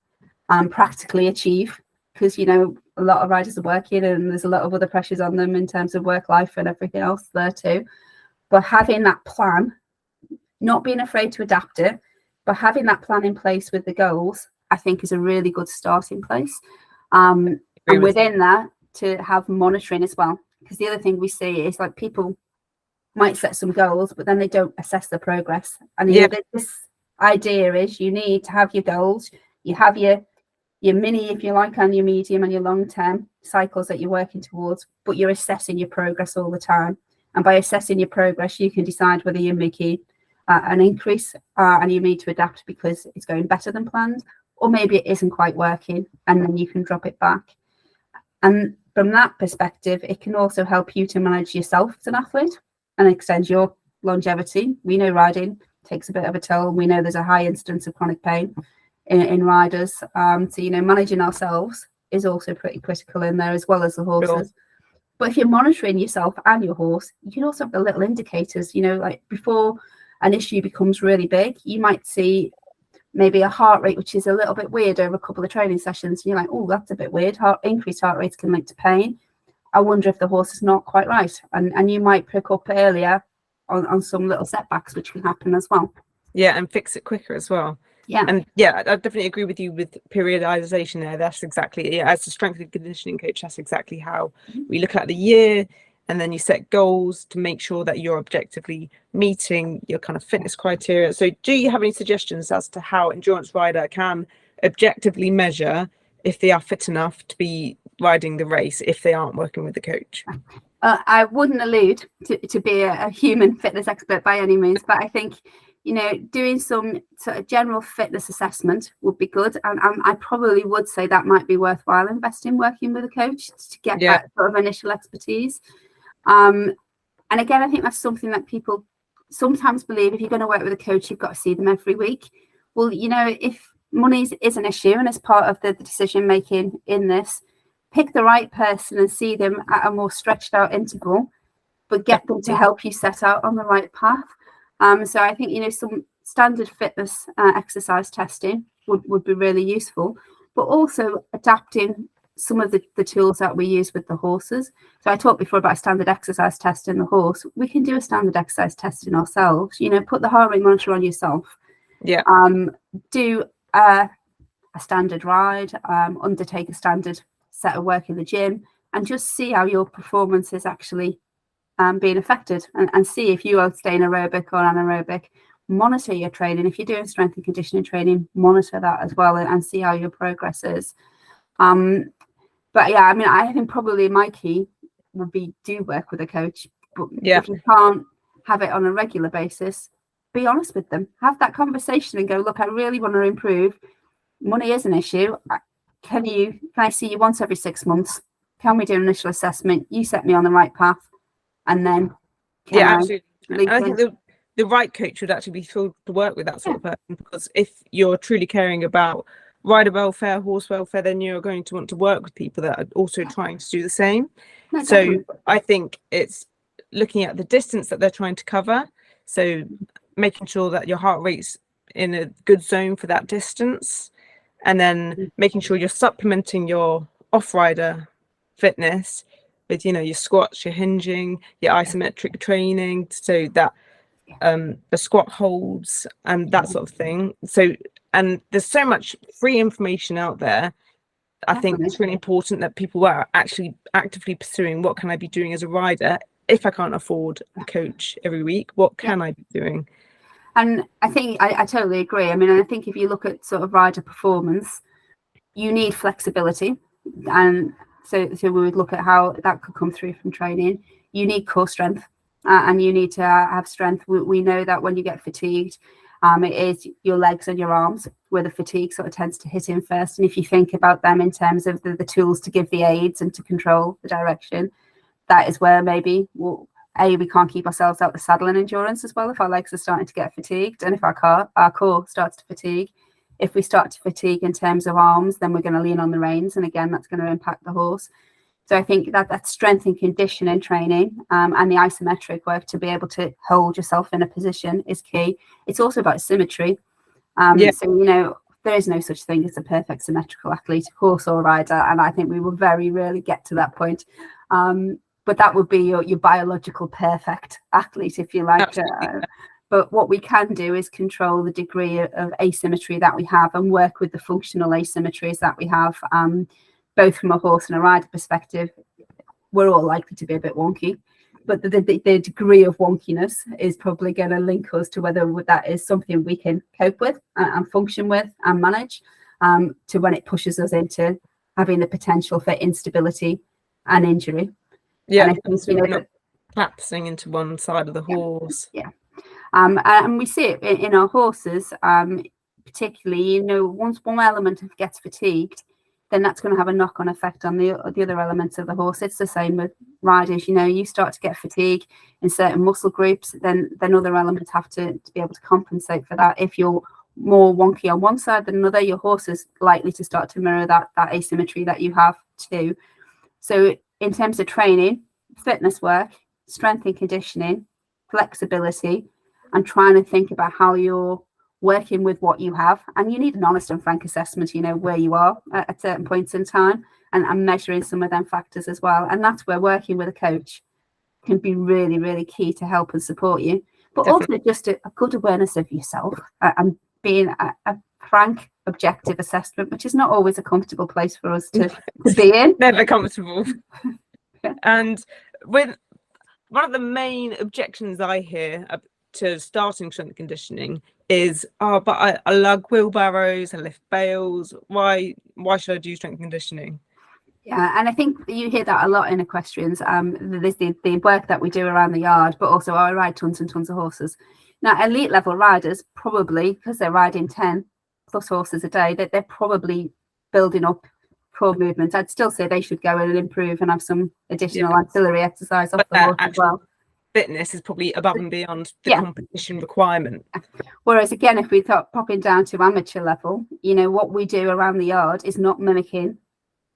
Speaker 2: practically achieve, because, a lot of riders are working and there's a lot of other pressures on them in terms of work life and everything else there too. But having that plan, not being afraid to adapt it, but having that plan in place with the goals, I think is a really good starting place. And within that, to have monitoring as well. Because the other thing we see is like people might set some goals, but then they don't assess the progress. And this idea is you need to have your goals, you have your mini, if you like, and your medium and your long-term cycles that you're working towards, but you're assessing your progress all the time. And by assessing your progress, you can decide whether you're making an increase and you need to adapt because it's going better than planned, or maybe it isn't quite working, and then you can drop it back. And from that perspective, it can also help you to manage yourself as an athlete and extend your longevity. We know riding takes a bit of a toll. We know there's a high incidence of chronic pain in riders. So, managing ourselves is also pretty critical in there, as well as the horses. Sure. But if you're monitoring yourself and your horse, you can also have the little indicators, like before an issue becomes really big, you might see maybe a heart rate, which is a little bit weird over a couple of training sessions. And you're like, oh, that's a bit weird. Increased heart rates can link to pain. I wonder if the horse is not quite right. And you might pick up earlier on some little setbacks, which can happen as well.
Speaker 1: Yeah, and fix it quicker as well.
Speaker 2: Yeah.
Speaker 1: And I definitely agree with you with periodization there. That's exactly, as a strength and conditioning coach, that's exactly how we look at the year. And then you set goals to make sure that you're objectively meeting your kind of fitness criteria. So do you have any suggestions as to how endurance rider can objectively measure if they are fit enough to be riding the race if they aren't working with the coach?
Speaker 2: I wouldn't allude to be a human fitness expert by any means, but I think, doing some sort of general fitness assessment would be good. And I probably would say that might be worthwhile investing working with a coach to get that sort of initial expertise. And again, I think that's something that people sometimes believe if you're going to work with a coach, you've got to see them every week. Well, if money is an issue and as part of the decision making in this, pick the right person and see them at a more stretched out interval, but get them to help you set out on the right path. So I think, some standard fitness exercise testing would be really useful, but also adapting some of the tools that we use with the horses. So I talked before about a standard exercise test in the horse. We can do a standard exercise testing ourselves, put the heart rate monitor on yourself.
Speaker 1: Yeah.
Speaker 2: Do a standard ride, undertake a standard set of work in the gym, and just see how your performance is actually being affected, and see if you are staying aerobic or anaerobic. Monitor your training. If you're doing strength and conditioning training, monitor that as well and see how your progress is. But I think probably my key would be do work with a coach, but if you can't have it on a regular basis, be honest with them, have that conversation and go, look, I really want to improve. Money is an issue. Can I see you once every 6 months? Can we do an initial assessment? You set me on the right path, and then
Speaker 1: absolutely. And I think the right coach would actually be thrilled to work with that sort of person, because if you're truly caring about rider welfare, horse welfare, then you're going to want to work with people that are also trying to do the same. No, so definitely. I think it's looking at the distance that they're trying to cover, so making sure that your heart rate's in a good zone for that distance, and then making sure you're supplementing your off-rider fitness with, you know, your squats, your hinging, your isometric training, so that the squat holds and that sort of thing. So, and there's so much free information out there. I think it's really important that people are actually actively pursuing, what can I be doing as a rider if I can't afford a coach every week? What can I be doing?
Speaker 2: And I think I totally agree. I mean, I think if you look at sort of rider performance, you need flexibility. And so we would look at how that could come through from training. You need core strength, and you need to have strength. We know that when you get fatigued, it is your legs and your arms where the fatigue sort of tends to hit in first. And if you think about them in terms of the tools to give the aids and to control the direction, that is where maybe we can't keep ourselves out the saddle in endurance as well if our legs are starting to get fatigued, and if our core starts to fatigue. If we start to fatigue in terms of arms, then we're going to lean on the reins, and again, that's going to impact the horse. So I think that strength and conditioning training and the isometric work to be able to hold yourself in a position is key. It's also about symmetry. So, you know, there is no such thing as a perfect symmetrical athlete, horse or rider, and I think we will very rarely get to that point. But that would be your biological perfect athlete, if you like. But what we can do is control the degree of asymmetry that we have and work with the functional asymmetries that we have, both from a horse and a rider perspective. We're all likely to be a bit wonky, but the degree of wonkiness is probably going to link us to whether that is something we can cope with and function with and manage, to when it pushes us into having the potential for instability and injury.
Speaker 1: Yeah,
Speaker 2: and I think,
Speaker 1: so we're not collapsing into one side of the horse.
Speaker 2: And we see it in our horses, particularly, you know, once one element gets fatigued, then that's going to have a knock-on effect on the other elements of the horse. It's the same with riders. You know, you start to get fatigue in certain muscle groups, then other elements have to be able to compensate for that. If you're more wonky on one side than another, your horse is likely to start to mirror that asymmetry that you have too. So in terms of training, fitness work, strength and conditioning, flexibility, and trying to think about how you're working with what you have, and you need an honest and frank assessment, you know, where you are at certain points in time, and measuring some of them factors as well. And that's where working with a coach can be really, really key to help and support you, but Definitely. Also just a good awareness of yourself, and being a frank, objective assessment, which is not always a comfortable place for us to be in.
Speaker 1: Never comfortable. And with one of the main objections I hear to starting strength conditioning is, but I lug wheelbarrows and lift bales. Why should I do strength conditioning?
Speaker 2: Yeah, and I think you hear that a lot in equestrians. There's the work that we do around the yard, but also I ride tons and tons of horses. Now, elite level riders, probably because they're riding 10 plus horses a day, that they're probably building up core movement. I'd still say they should go and improve and have some additional ancillary exercise off the horse as well.
Speaker 1: Fitness is probably above and beyond the competition requirement.
Speaker 2: Whereas again, if we thought popping down to amateur level, you know, what we do around the yard is not mimicking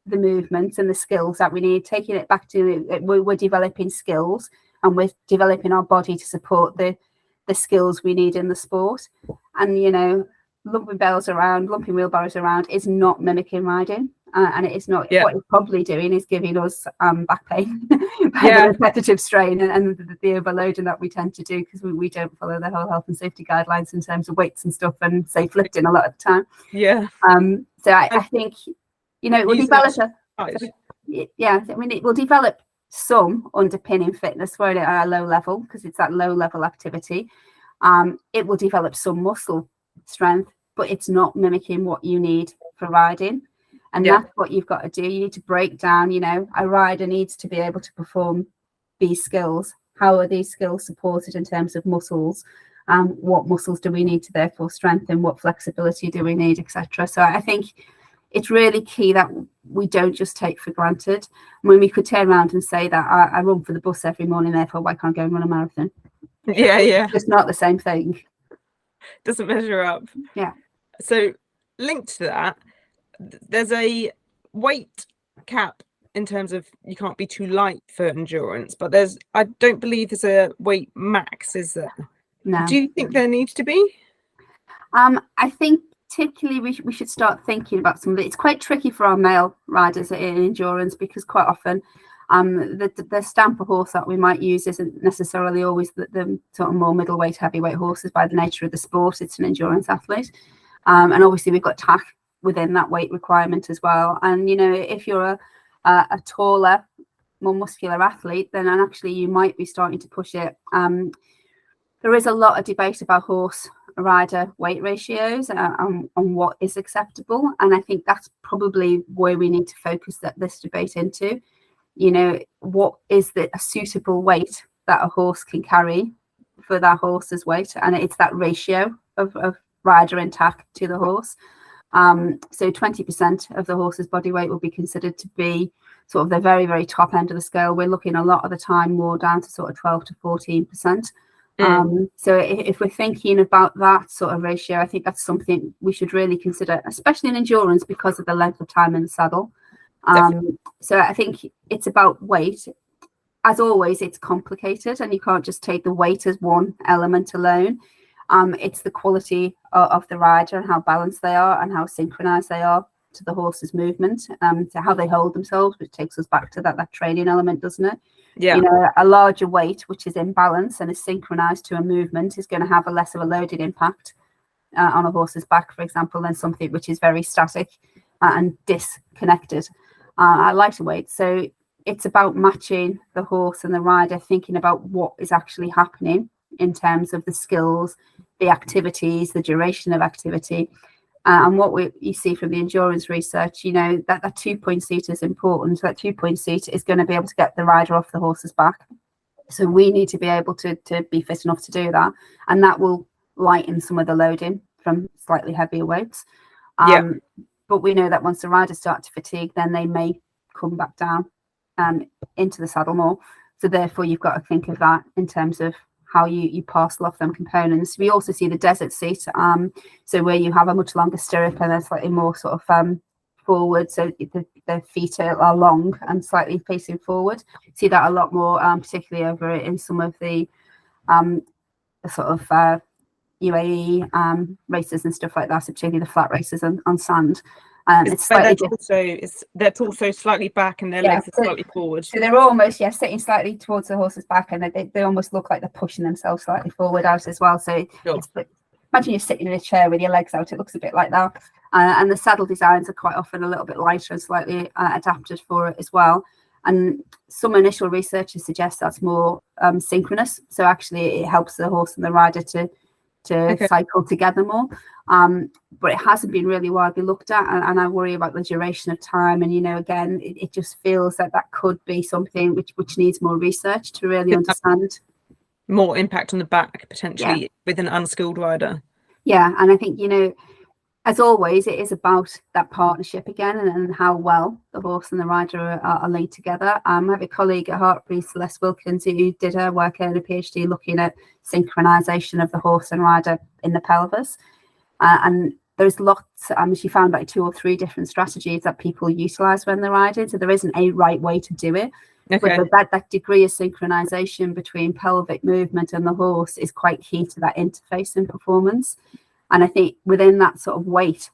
Speaker 2: the movements and the skills that we need. Taking it back to we're developing skills, and we're developing our body to support the skills we need in the sport. And you know, lumping bells around, lumping wheelbarrows around is not mimicking riding. And it is not. What it's probably doing is giving us back pain by the repetitive strain and the overloading that we tend to do, because we don't follow the whole health and safety guidelines in terms of weights and stuff and safe lifting a lot of the time. So I think, you know, it will develop it will develop some underpinning fitness for it at a low level, because it's that low level activity. It will develop some muscle strength, but it's not mimicking what you need for riding. And that's what you've got to do. You need to break down, you know, a rider needs to be able to perform these skills. How are these skills supported in terms of muscles? What muscles do we need to therefore strengthen? What flexibility do we need, etc.? So I think it's really key that we don't just take for granted. When we could turn around and say that I run for the bus every morning, therefore why can't I go and run a marathon? It's just not the same thing.
Speaker 1: Doesn't measure up.
Speaker 2: Yeah.
Speaker 1: So linked to that, there's a weight cap in terms of you can't be too light for endurance, but I don't believe there's a weight max, is there?
Speaker 2: No.
Speaker 1: Do you think there needs to be?
Speaker 2: I think particularly we should start thinking about some of it. It's quite tricky for our male riders in endurance because quite often the stamp of horse that we might use isn't necessarily always the sort of more middleweight, heavyweight horses by the nature of the sport. It's an endurance athlete. And obviously we've got tack within that weight requirement as well. And, you know, if you're a taller, more muscular athlete, then actually you might be starting to push it. There is a lot of debate about horse rider weight ratios on what is acceptable. And I think that's probably where we need to focus this debate into. You know, what is a suitable weight that a horse can carry for that horse's weight? And it's that ratio of rider and tack to the horse. So 20% of the horse's body weight will be considered to be sort of the very, very top end of the scale. We're looking a lot of the time more down to sort of 12 to 14%. So if we're thinking about that sort of ratio, I think that's something we should really consider, especially in endurance because of the length of time in the saddle. So I think it's about weight. As always, it's complicated and you can't just take the weight as one element alone. It's the quality of the rider and how balanced they are and how synchronized they are to the horse's movement, to how they hold themselves, which takes us back to that training element, doesn't it?
Speaker 1: Yeah.
Speaker 2: You know, a larger weight, which is in balance and is synchronized to a movement, is going to have a less of a loaded impact on a horse's back, for example, than something which is very static and disconnected. A lighter weight. So it's about matching the horse and the rider, thinking about what is actually happening in terms of the skills, the activities, the duration of activity. And what you see from the endurance research, you know, that 2-point seat is important. That 2-point seat is going to be able to get the rider off the horse's back. So we need to be able to be fit enough to do that. And that will lighten some of the loading from slightly heavier weights. But we know that once the riders start to fatigue, then they may come back down into the saddle more. So therefore, you've got to think of that in terms of how you parcel off them components. We also see the desert seat, so where you have a much longer stirrup and a slightly more sort of forward, so the feet are long and slightly facing forward. See that a lot more, particularly over in some of the sort of UAE races and stuff like that, so particularly the flat races on sand. It's slightly
Speaker 1: that's also slightly back and their legs are slightly forward.
Speaker 2: So they're almost sitting slightly towards the horse's back, and they almost look like they're pushing themselves slightly forward out as well. So imagine you're sitting in a chair with your legs out. It looks a bit like that. And the saddle designs are quite often a little bit lighter and slightly adapted for it as well. And some initial researchers suggest that's more synchronous. So actually it helps the horse and the rider to cycle together more. But it hasn't been really widely looked at, and I worry about the duration of time. And, you know, again, it just feels that could be something which needs more research to really understand.
Speaker 1: More impact on the back, potentially, with an unskilled rider.
Speaker 2: Yeah, and I think, you know, as always, it is about that partnership again and how well the horse and the rider are linked together. I have a colleague at Hartpury, Celeste Wilkins, who did her work in a PhD looking at synchronization of the horse and rider in the pelvis. And there's lots, she found like 2 or 3 different strategies that people utilize when they're riding. So there isn't a right way to do it.
Speaker 1: Okay.
Speaker 2: But that degree of synchronization between pelvic movement and the horse is quite key to that interface in performance. And I think within that sort of weight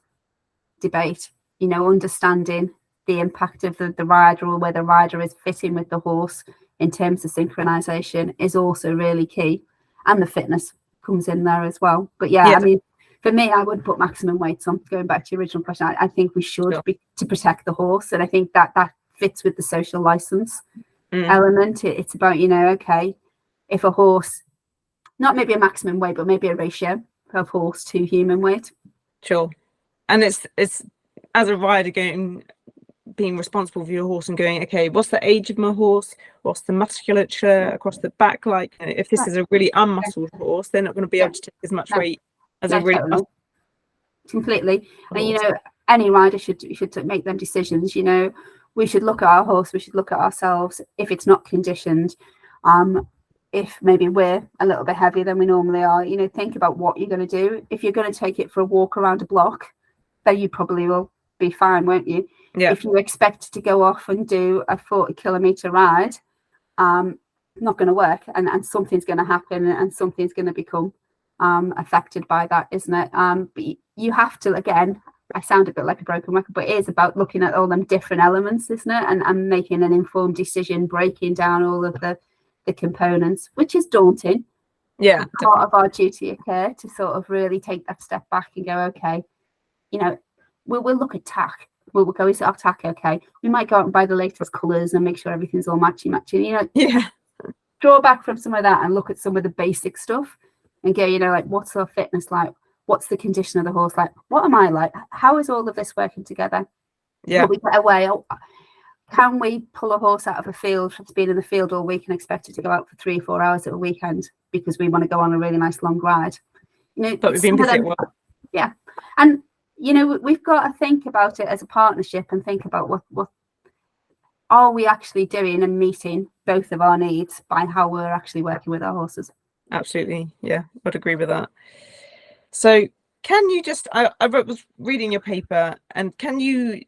Speaker 2: debate, you know, understanding the impact of the rider or where the rider is fitting with the horse in terms of synchronization is also really key. And the fitness comes in there as well. But I mean, for me, I would put maximum weights on. Going back to your original question, I think we should be to protect the horse. And I think that fits with the social license element. It's about, you know, okay, if a horse, not maybe a maximum weight, but maybe a ratio of horse to human weight.
Speaker 1: Sure. And it's as a rider being responsible for your horse and going, okay, what's the age of my horse? What's the musculature across the back like? If this is a really unmuscled horse, they're not going to be able to take as much weight as a really
Speaker 2: completely. And, you know, any rider should make them decisions. You know, we should look at our horse, we should look at ourselves. If it's not conditioned, if maybe we're a little bit heavier than we normally are, you know, think about what you're going to do. If you're going to take it for a walk around a block, then you probably will be fine, won't you?
Speaker 1: Yeah.
Speaker 2: If you expect to go off and do a 40-kilometer ride, not going to work, and something's going to happen, and something's going to become affected by that, isn't it? But you have to, again, I sound a bit like a broken record, but it is about looking at all them different elements, isn't it? And making an informed decision, breaking down all of the components, which is daunting.
Speaker 1: Yeah,
Speaker 2: part of our duty of care to sort of really take that step back and go, okay, you know, we'll look at tack. We'll go, is our tack okay? We might go out and buy the latest colours and make sure everything's all matchy. You know,
Speaker 1: yeah,
Speaker 2: draw back from some of that and look at some of the basic stuff and go, you know, like, what's our fitness like? What's the condition of the horse like? What am I like? How is all of this working together?
Speaker 1: yeah.
Speaker 2: Will we get away? Can we pull a horse out of a field that's been in the field all week and expect it to go out for 3 or 4 hours at a weekend because we want to go on a really nice long ride? You know,
Speaker 1: But we've been busy at work.
Speaker 2: Yeah. And, you know, we've got to think about it as a partnership and think about what are we actually doing and meeting both of our needs by how we're actually working with our horses.
Speaker 1: Absolutely. Yeah, I'd agree with that. So can you just, I was reading your paper, and can you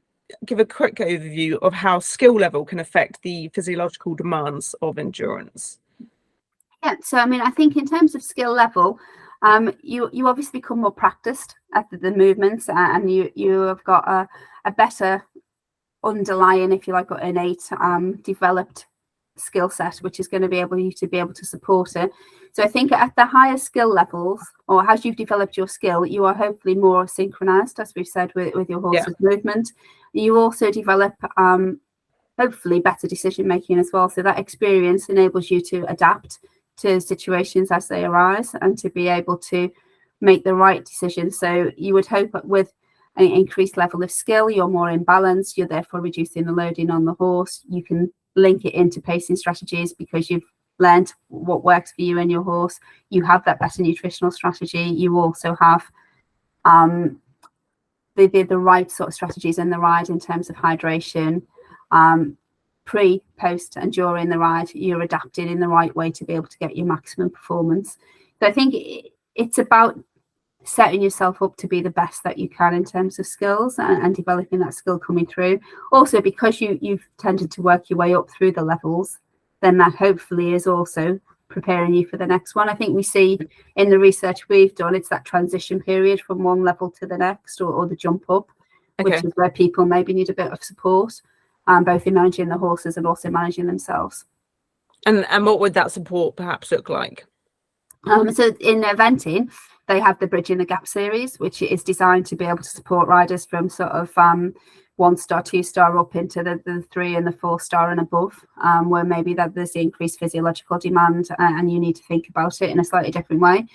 Speaker 1: give a quick overview of how skill level can affect the physiological demands of endurance?
Speaker 2: Yeah, so I mean, I think in terms of skill level, you obviously become more practiced at the movements, and you have got a better underlying, if you like, or innate developed skill set, which is going to be able to support it. So I think at the higher skill levels, or as you've developed your skill, you are hopefully more synchronized, as we've said, with your horse's movement. You also develop hopefully better decision making as well. So that experience enables you to adapt to situations as they arise and to be able to make the right decision. So you would hope that with an increased level of skill, you're more in balance, you're therefore reducing the loading on the horse. You can link it into pacing strategies because you've learned what works for you and your horse. You have that better nutritional strategy. You also have the right sort of strategies in the ride in terms of hydration. Pre, post, and during the ride, you're adapted in the right way to be able to get your maximum performance. So I think it's about setting yourself up to be the best that you can in terms of skills and developing that skill coming through. Also, because you've tended to work your way up through the levels, then that hopefully is also preparing you for the next one. I think we see in the research we've done, it's that transition period from one level to the next, or the jump up, which is where people maybe need a bit of support, both in managing the horses and also managing themselves.
Speaker 1: And what would that support perhaps look like?
Speaker 2: So in eventing, they have the Bridging the Gap series, which is designed to be able to support riders from sort of 1-star, 2-star up into the 3 and the 4-star and above, where maybe that there's the increased physiological demand and you need to think about it in a slightly different way.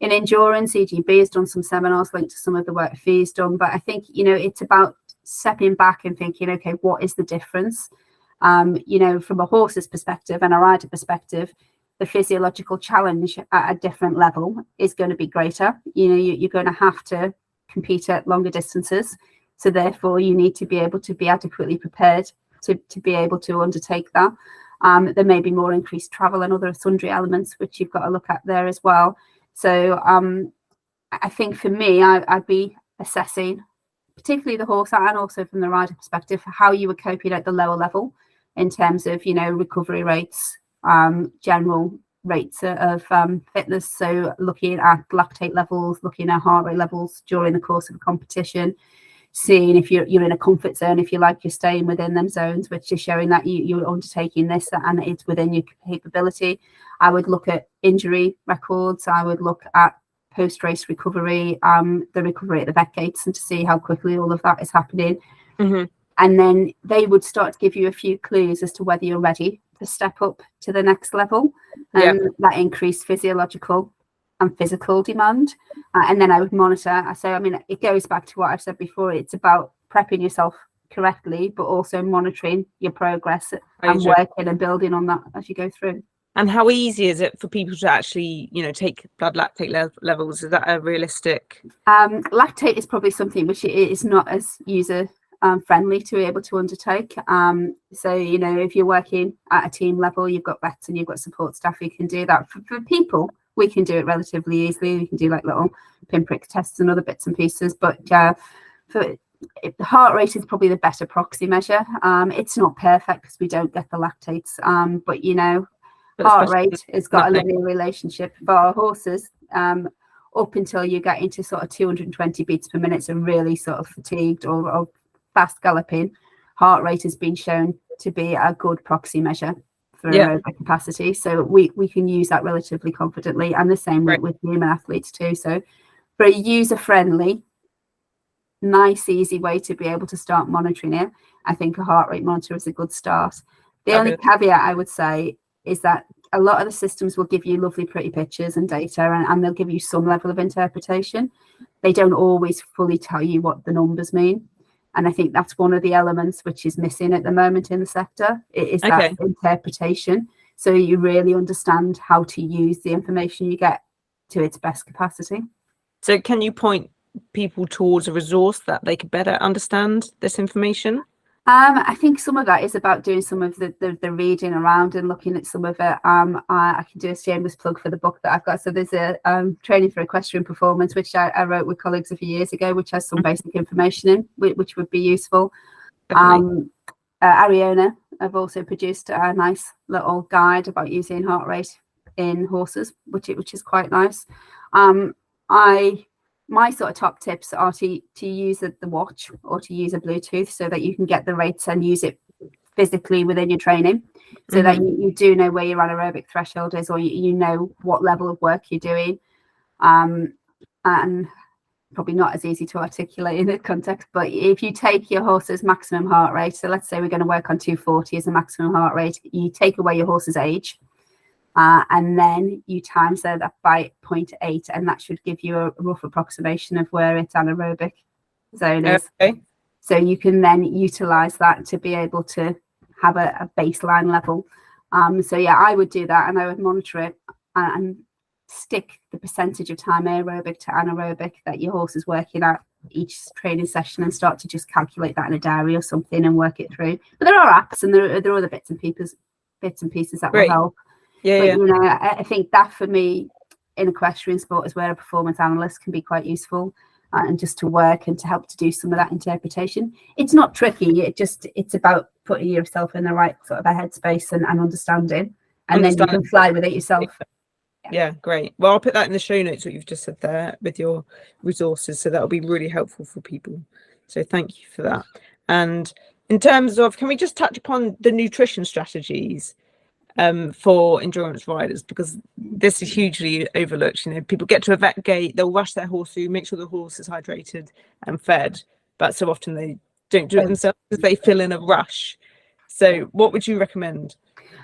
Speaker 2: In endurance, EGB has done some seminars linked to some of the work Fee's done, but I think, you know, it's about stepping back and thinking, okay, what is the difference? You know, from a horse's perspective and a rider perspective, the physiological challenge at a different level is going to be greater. You know, you're going to have to compete at longer distances. So therefore, you need to be able to be adequately prepared to be able to undertake that. There may be more increased travel and other sundry elements, which you've got to look at there as well. So I think for me, I'd be assessing, particularly the horse and also from the rider perspective, how you were coping at the lower level in terms of, you know, recovery rates, general rates of fitness. So looking at lactate levels, looking at heart rate levels during the course of a competition, seeing if you're in a comfort zone, if you like, you're staying within them zones, which is showing that you're undertaking this and it's within your capability. I would look at injury records. I would look at post-race recovery, the recovery at the vet gates, and to see how quickly all of that is happening.
Speaker 1: Mm-hmm.
Speaker 2: And then they would start to give you a few clues as to whether you're ready to step up to the next level, and that increased physiological and physical demand. And then I would monitor. So, I mean, it goes back to what I've said before. It's about prepping yourself correctly, but also monitoring your progress and working and building on that as you go through.
Speaker 1: And how easy is it for people to actually, you know, take blood lactate levels? Is that a realistic?
Speaker 2: Lactate is probably something which is not as user friendly to be able to undertake. So, you know, if you're working at a team level, you've got vets and you've got support staff who can do that. For people, we can do it relatively easily. We can do like little pinprick tests and other bits and pieces. But for the heart rate is probably the better proxy measure. It's not perfect because we don't get the lactates, but you know, heart rate has got a linear relationship for our horses. up until you get into sort of 220 beats per minute, so really sort of fatigued or fast galloping, heart rate has been shown to be a good proxy measure for aerobic capacity. So we can use that relatively confidently, and the same with human athletes too. So for a user-friendly, nice, easy way to be able to start monitoring it, I think a heart rate monitor is a good start. The only caveat I would say is that a lot of the systems will give you lovely, pretty pictures and data, and they'll give you some level of interpretation. They don't always fully tell you what the numbers mean. And I think that's one of the elements which is missing at the moment in the sector, is that interpretation. So you really understand how to use the information you get to its best capacity.
Speaker 1: So can you point people towards a resource that they could better understand this information?
Speaker 2: I think some of that is about doing some of the reading around and looking at some of it. I can do a shameless plug for the book that I've got. So there's a training for equestrian performance, which I wrote with colleagues a few years ago, which has some basic information in, which would be useful. Ariona have also produced a nice little guide about using heart rate in horses, which is quite nice. My sort of top tips are to use the watch or to use a Bluetooth, so that you can get the rates and use it physically within your training, so that you do know where your anaerobic threshold is, or you know what level of work you're doing. And probably not as easy to articulate in the context, but if you take your horse's maximum heart rate, so let's say we're going to work on 240 as a maximum heart rate, you take away your horse's age, and then you times that by 0.8, and that should give you a rough approximation of where its anaerobic zone is. So you can then utilize that to be able to have a baseline level. So yeah, I would do that, and I would monitor it and stick the percentage of time aerobic to anaerobic that your horse is working at each training session, and start to just calculate that in a diary or something and work it through. But there are apps, and there are other bits and pieces that will help. You know, I think that for me in equestrian sport is where a performance analyst can be quite useful, and just to work and to help to do some of that interpretation. It's not tricky. It's about putting yourself in the right sort of a headspace and understanding, and then you can fly with it yourself.
Speaker 1: Yeah, great. Well, I'll put that in the show notes, what you've just said there with your resources, so that'll be really helpful for people. So thank you for that. And in terms of, can we just touch upon the nutrition strategies for endurance riders, because this is hugely overlooked. You know, people get to a vet gate, they'll rush their horse through, make sure the horse is hydrated and fed, but so often they don't do it themselves because they feel in a rush. So what would you recommend?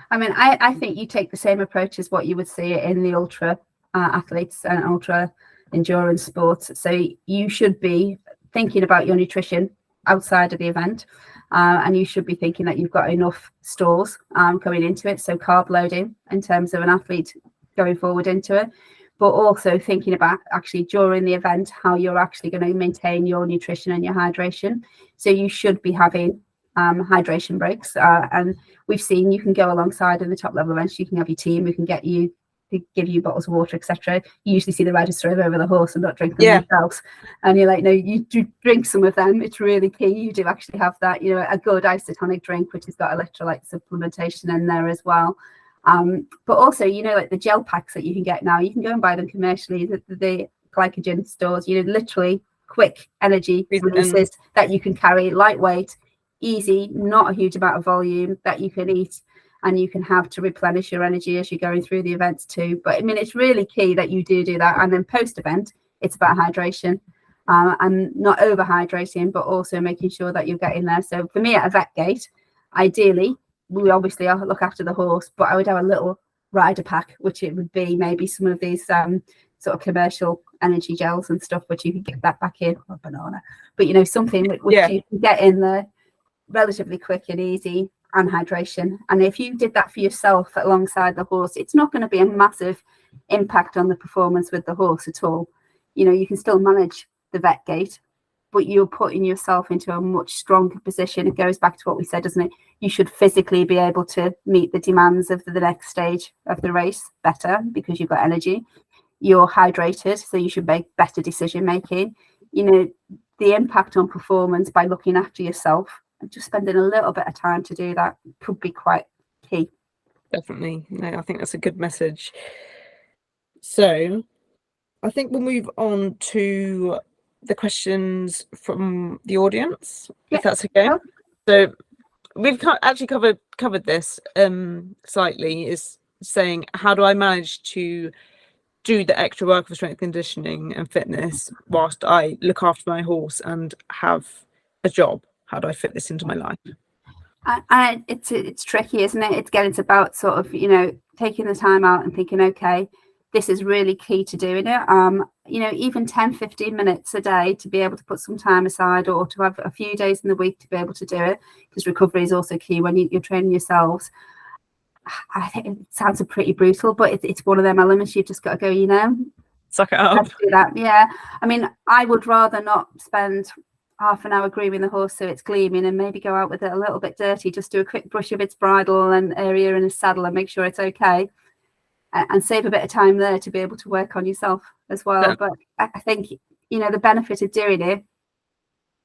Speaker 2: I mean, I think you take the same approach as what you would see in the ultra athletes and ultra endurance sports. So you should be thinking about your nutrition outside of the event. And you should be thinking that you've got enough stores going into it. So carb loading in terms of an athlete going forward into it, but also thinking about actually during the event, how you're actually going to maintain your nutrition and your hydration. So you should be having hydration breaks. And we've seen you can go alongside in the top level events. You can have your team who can give you bottles of water, etc. You usually see the riders throw them over the horse and not drink them themselves, and you're like, no, you do drink some of them. It's really key. You do actually have that, you know, a good isotonic drink which has got electrolyte supplementation in there as well. But also, you know, like the gel packs that you can get now, you can go and buy them commercially. The glycogen stores, you know, literally quick energy releases that you can carry, lightweight, easy, not a huge amount of volume, that you can eat and you can have to replenish your energy as you're going through the events too. But I mean, it's really key that you do that. And then post-event, it's about hydration, and not over-hydrating, but also making sure that you're getting there. So for me at a vet gate, ideally, we obviously look after the horse, but I would have a little rider pack, which it would be maybe some of these sort of commercial energy gels and stuff, which you can get that back in, or banana. But, you know, something which you can get in there relatively quick and easy, and hydration. And if you did that for yourself alongside the horse, it's not going to be a massive impact on the performance with the horse at all. You know, you can still manage the vet gate, but you're putting yourself into a much stronger position. It goes back to what we said, doesn't it? You should physically be able to meet the demands of the next stage of the race better because you've got energy. You're hydrated, so you should make better decision making. You know, the impact on performance by looking after yourself and just spending a little bit of time to do that could be quite key.
Speaker 1: Definitely. No, I think that's a good message. So I think we'll move on to the questions from the audience, if that's okay.
Speaker 2: Cool.
Speaker 1: So we've actually covered this slightly, is saying, how do I manage to do the extra work of strength conditioning and fitness whilst I look after my horse and have a job? How do I fit this into my life?
Speaker 2: And it's tricky, isn't it? It's about sort of, you know, taking the time out and thinking, okay, this is really key to doing it. You know, even 10-15 minutes a day to be able to put some time aside, or to have a few days in the week to be able to do it, because recovery is also key when you're training yourselves. I think it sounds pretty brutal, but it's one of them elements you've just got to go, you know,
Speaker 1: Suck it up.
Speaker 2: do that. Yeah. I mean, I would rather not spend half an hour grooming the horse so it's gleaming and maybe go out with it a little bit dirty, just do a quick brush of its bridle and area in the saddle and make sure it's okay, and save a bit of time there to be able to work on yourself as well.
Speaker 1: Yeah.
Speaker 2: But I think, you know, the benefit of doing it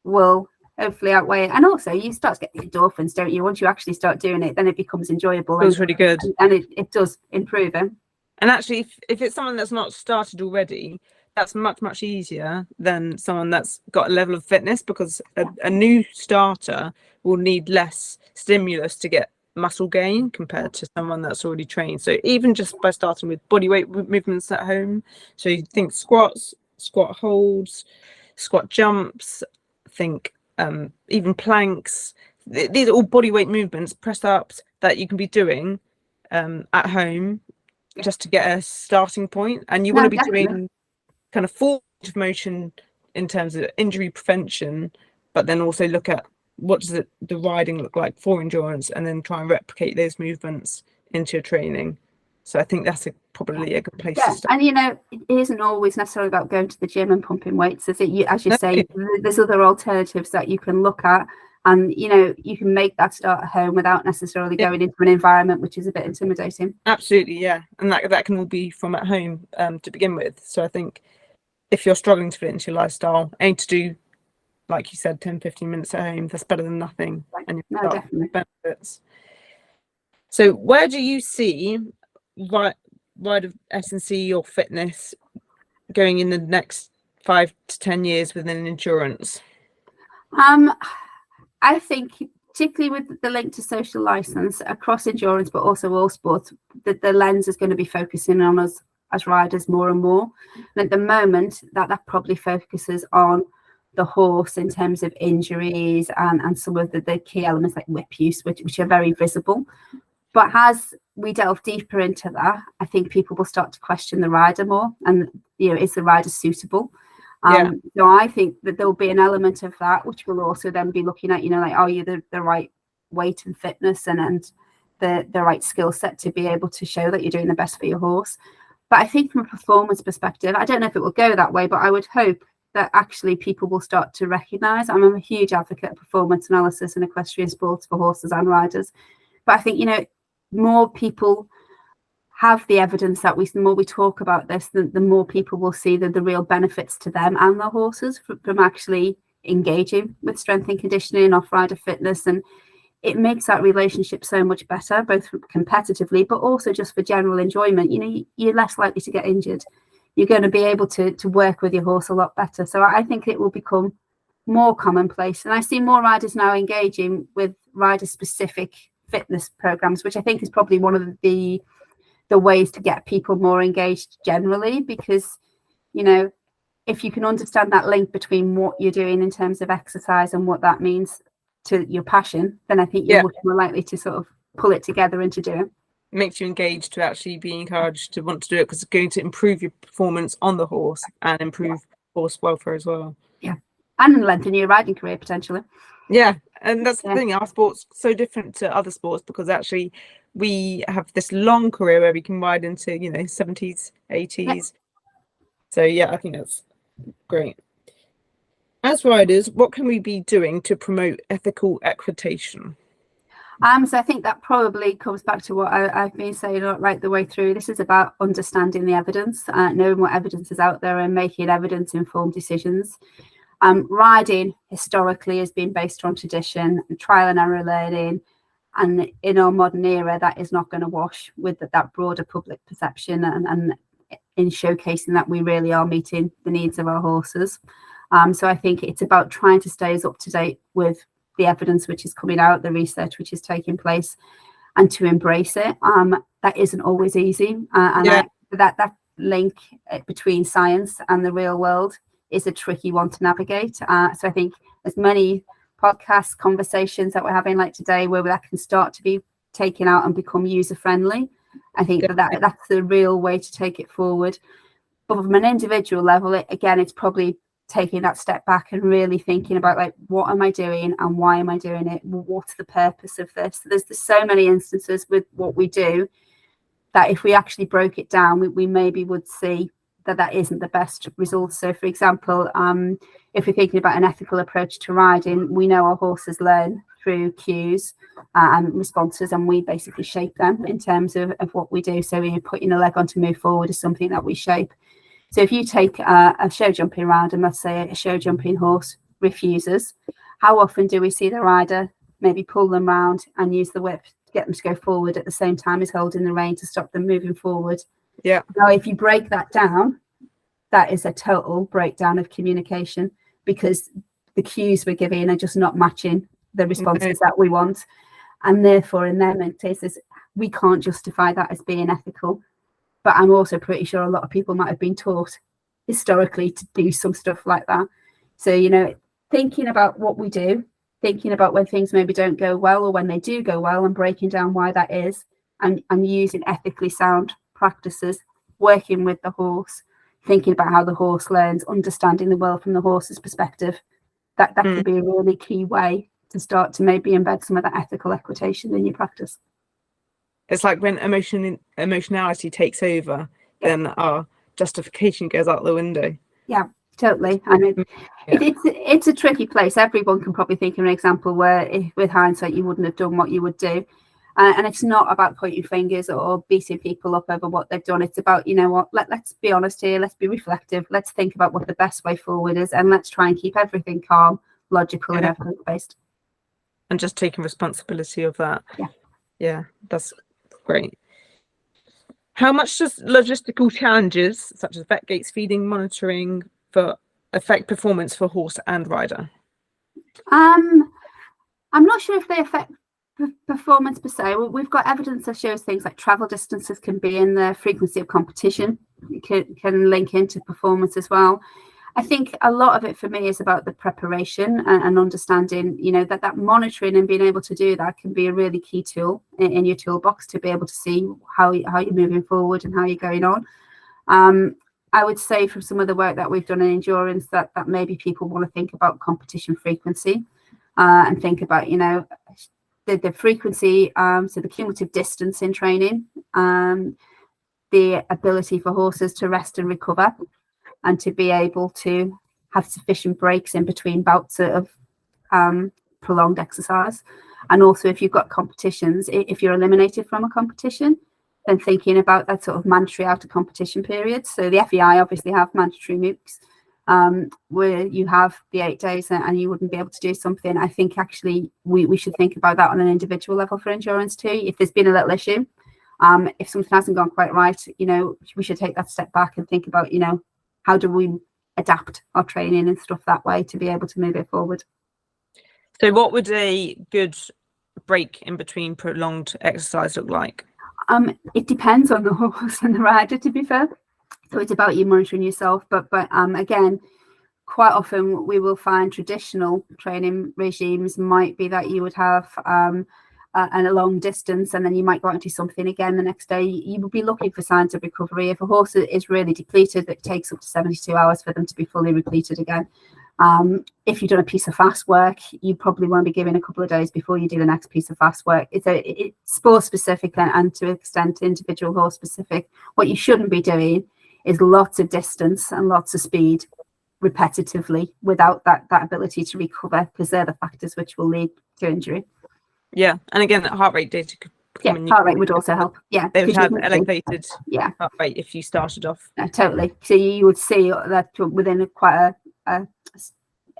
Speaker 2: will hopefully outweigh it. And also you start to get the endorphins, don't you? Once you actually start doing it, then it becomes enjoyable.
Speaker 1: Feels really good.
Speaker 2: And it does improve it.
Speaker 1: And actually, if it's someone that's not started already, that's much easier than someone that's got a level of fitness, because a new starter will need less stimulus to get muscle gain compared to someone that's already trained. So even just by starting with body weight movements at home, so you think squats, squat holds, squat jumps, think even planks, these are all body weight movements, press ups that you can be doing at home, just to get a starting point. And you want to be doing kind of full range of motion in terms of injury prevention, but then also look at what does the riding look like for endurance, and then try and replicate those movements into your training. So I think that's probably a good place to start.
Speaker 2: And you know, it isn't always necessarily about going to the gym and pumping weights, is it? As you say, there's other alternatives that you can look at, and you know, you can make that start at home without necessarily going into an environment which is a bit intimidating.
Speaker 1: Absolutely, yeah. And that can all be from at home to begin with. So I think if you're struggling to fit into your lifestyle, aim to do, like you said, 10-15 minutes at home. That's better than nothing. And you've got benefits. So where do you see Ride of S&C or fitness going in the next 5 to 10 years within endurance?
Speaker 2: I think, particularly with the link to social license across endurance, but also all sports, that the lens is going to be focusing on us as riders more and more. And at the moment, that probably focuses on the horse in terms of injuries and some of the key elements like whip use, which are very visible. But as we delve deeper into that, I think people will start to question the rider more, and you know, is the rider suitable? So I think that there'll be an element of that, which will also then be looking at, you know, like, are you the right weight and fitness and the right skill set to be able to show that you're doing the best for your horse. But I think from a performance perspective, I don't know if it will go that way, but I would hope that actually people will start to recognise. I'm a huge advocate of performance analysis in equestrian sports for horses and riders. But I think, you know, more people have the evidence that the more we talk about this, the more people will see the real benefits to them and their horses from actually engaging with strength and conditioning, off-rider fitness. And it makes that relationship so much better, both competitively, but also just for general enjoyment. You know, you're less likely to get injured. You're going to be able to work with your horse a lot better. So I think it will become more commonplace. And I see more riders now engaging with rider-specific fitness programs, which I think is probably one of the ways to get people more engaged generally, because, you know, if you can understand that link between what you're doing in terms of exercise and what that means to your passion, then I think you're much more likely to sort of pull it together and to do it.
Speaker 1: It makes you engaged to actually be encouraged to want to do it, because it's going to improve your performance on the horse and improve horse welfare as well.
Speaker 2: Yeah, and lengthen your riding career potentially.
Speaker 1: Yeah, and that's the thing, our sport's so different to other sports, because actually we have this long career where we can ride into, you know, 70s, 80s. So yeah, I think that's great. As riders, what can we be doing to promote ethical equitation?
Speaker 2: So I think that probably comes back to what I've been saying right the way through. This is about understanding the evidence, knowing what evidence is out there and making evidence-informed decisions. Riding historically has been based on tradition and trial and error learning, and in our modern era, that is not going to wash with that broader public perception and in showcasing that we really are meeting the needs of our horses. So I think it's about trying to stay as up to date with the evidence which is coming out, the research which is taking place, and to embrace it. That isn't always easy, and that link between science and the real world is a tricky one to navigate. So I think as many podcast conversations that we're having like today, where that can start to be taken out and become user friendly, I think that's the real way to take it forward. But from an individual level, it's probably taking that step back and really thinking about, like, what am I doing and why am I doing it? What's the purpose of this? There's so many instances with what we do that if we actually broke it down, we maybe would see that isn't the best result. So, for example, if we're thinking about an ethical approach to riding, we know our horses learn through cues and responses, and we basically shape them in terms of what we do. So putting a leg on to move forward is something that we shape. So if you take a show jumping round, and let's say a show jumping horse refuses, how often do we see the rider maybe pull them round and use the whip to get them to go forward at the same time as holding the rein to stop them moving forward?
Speaker 1: Yeah.
Speaker 2: Now, if you break that down, that is a total breakdown of communication, because the cues we're giving are just not matching the responses that we want. And therefore, in their cases, we can't justify that as being ethical. But I'm also pretty sure a lot of people might have been taught historically to do some stuff like that. So, thinking about what we do, thinking about when things maybe don't go well or when they do go well, and breaking down why that is, and using ethically sound practices, working with the horse, thinking about how the horse learns, understanding the world from the horse's perspective, that can be a really key way to start to maybe embed some of that ethical equitation in your practice.
Speaker 1: It's like when emotionality takes over, then our justification goes out the window.
Speaker 2: Yeah, totally. I mean, it's a tricky place. Everyone can probably think of an example where, with hindsight, you wouldn't have done what you would do. And it's not about pointing fingers or beating people up over what they've done. It's about, let's be honest here. Let's be reflective. Let's think about what the best way forward is. And let's try and keep everything calm, logical, and evidence-based.
Speaker 1: And just taking responsibility of that. Yeah, that's great. How much does logistical challenges, such as vet gates, feeding, monitoring, affect performance for horse and rider?
Speaker 2: I'm not sure if they affect performance per se. Well, we've got evidence that shows things like travel distances can be in the frequency of competition, can link into performance as well. I think a lot of it for me is about the preparation and understanding, that monitoring and being able to do that can be a really key tool in your toolbox to be able to see how you're moving forward and how you're going on. I would say from some of the work that we've done in endurance that maybe people want to think about competition frequency and think about, the frequency, so the cumulative distance in training, the ability for horses to rest and recover, and to be able to have sufficient breaks in between bouts of prolonged exercise. And also, if you've got competitions, if you're eliminated from a competition, then thinking about that sort of mandatory out of competition period. So the FEI obviously have mandatory MOOCs where you have the 8 days and you wouldn't be able to do something. I think actually we should think about that on an individual level for endurance too. If there's been a little issue, if something hasn't gone quite right, we should take that step back and think about, how do we adapt our training and stuff that way to be able to move it forward.
Speaker 1: So what would a good break in between prolonged exercise look like?
Speaker 2: It depends on the horse and the rider, to be fair. So it's about you monitoring yourself. But again, quite often we will find traditional training regimes might be that you would have a long distance, and then you might go out and do something again the next day. You would be looking for signs of recovery. If a horse is really depleted, it takes up to 72 hours for them to be fully repleted again. If you've done a piece of fast work, you probably want to be giving a couple of days before you do the next piece of fast work. It's sport specific and to an extent individual horse specific. What you shouldn't be doing is lots of distance and lots of speed repetitively without that ability to recover, because they're the factors which will lead to injury.
Speaker 1: Yeah, and again, that heart rate data could come in.
Speaker 2: Heart rate would also help. Yeah,
Speaker 1: they would have elevated heart rate if you started off.
Speaker 2: Totally. So you would see that within quite a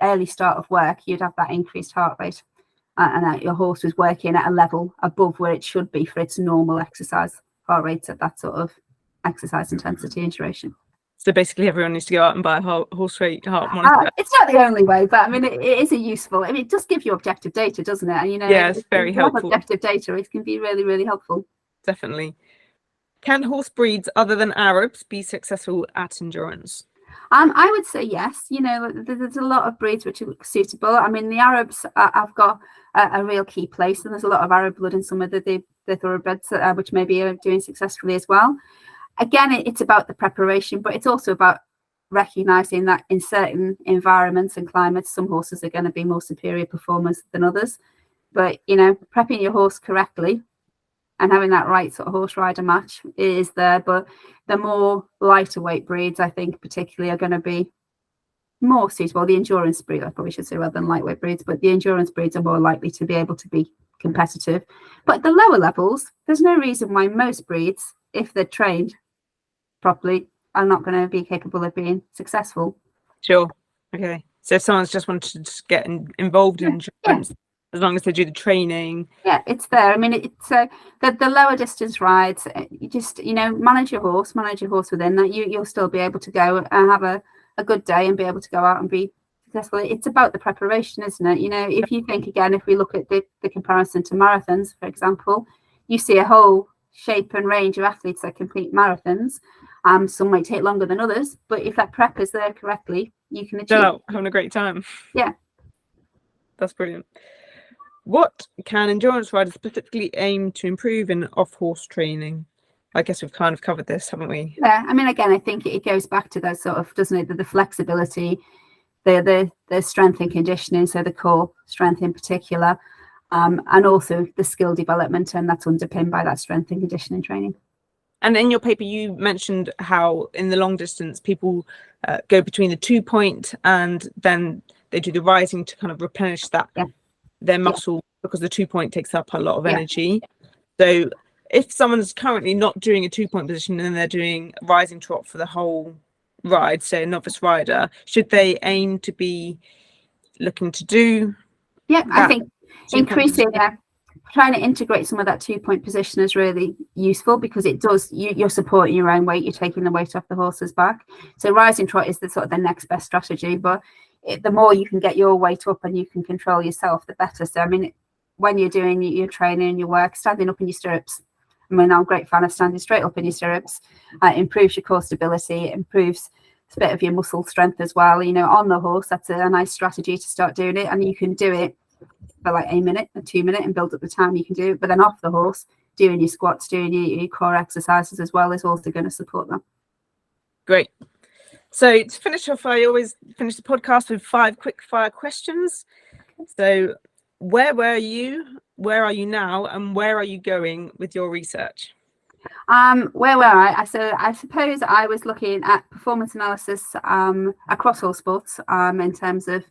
Speaker 2: early start of work, you'd have that increased heart rate, and that your horse was working at a level above where it should be for its normal exercise heart rate at that sort of exercise intensity and duration.
Speaker 1: So basically everyone needs to go out and buy a horse rate heart monitor.
Speaker 2: It's not the only way, but I mean, it is a useful, I mean, it does give you objective data, doesn't it? And, you know,
Speaker 1: yeah, it's very helpful.
Speaker 2: Objective data, it can be really, really helpful.
Speaker 1: Definitely. Can horse breeds other than Arabs be successful at endurance?
Speaker 2: I would say yes. You know, there's a lot of breeds which are suitable. I mean, the Arabs have got a real key place, and there's a lot of Arab blood in some of the thoroughbreds, which maybe are doing successfully as well. Again, it's about the preparation, but it's also about recognizing that in certain environments and climates, some horses are going to be more superior performers than others. But, you know, prepping your horse correctly and having that right sort of horse rider match is there. But the more lighter weight breeds, I think particularly, are going to be more suitable. The endurance breed, I probably should say, rather than lightweight breeds, but the endurance breeds are more likely to be able to be competitive. But at the lower levels, there's no reason why most breeds, if they're trained properly, are not going to be capable of being successful.
Speaker 1: Sure. Okay. So if someone's just wanted to get involved in endurance, as long as they do the training.
Speaker 2: Yeah, it's there. I mean, it's the lower distance rides. You just, you know, manage your horse within that. You'll still be able to go and have a good day and be able to go out and be successful. It's about the preparation, isn't it? You know, if you think again, if we look at the comparison to marathons, for example, you see a whole shape and range of athletes that complete marathons. Some might take longer than others, but if that prep is there correctly, you can achieve.
Speaker 1: Having a great time.
Speaker 2: Yeah,
Speaker 1: that's brilliant. What can endurance riders specifically aim to improve in off-horse training? I guess we've kind of covered this, haven't we?
Speaker 2: Yeah, I mean, again, I think it goes back to that sort of, doesn't it, the flexibility, the strength and conditioning, so the core strength in particular, and also the skill development, and that's underpinned by that strength and conditioning training.
Speaker 1: And in your paper, you mentioned how in the long distance, people go between the 2-point and then they do the rising to kind of replenish that their muscle, because the 2-point takes up a lot of energy. So if someone's currently not doing a 2-point position and they're doing rising trot for the whole ride, say a novice rider, should they aim to be looking to do?
Speaker 2: Yeah, I think increasing trying to integrate some of that 2-point position is really useful, because it does, you're supporting your own weight, you're taking the weight off the horse's back. So rising trot is the sort of the next best strategy, but the more you can get your weight up and you can control yourself, the better. So I mean, when you're doing your training and your work, standing up in your stirrups, I mean, I'm a great fan of standing straight up in your stirrups. Improves your core stability, improves a bit of your muscle strength as well. You know, on the horse, that's a nice strategy to start doing it, and you can do it for like a minute or 2 minutes and build up the time you can do it. But then off the horse, doing your squats, doing your core exercises as well is also going to support them.
Speaker 1: Great. So to finish off, I always finish the podcast with 5 quick fire questions. So where were you? Where are you now? And where are you going with your research?
Speaker 2: Where were I? So I suppose I was looking at performance analysis across all sports, in terms of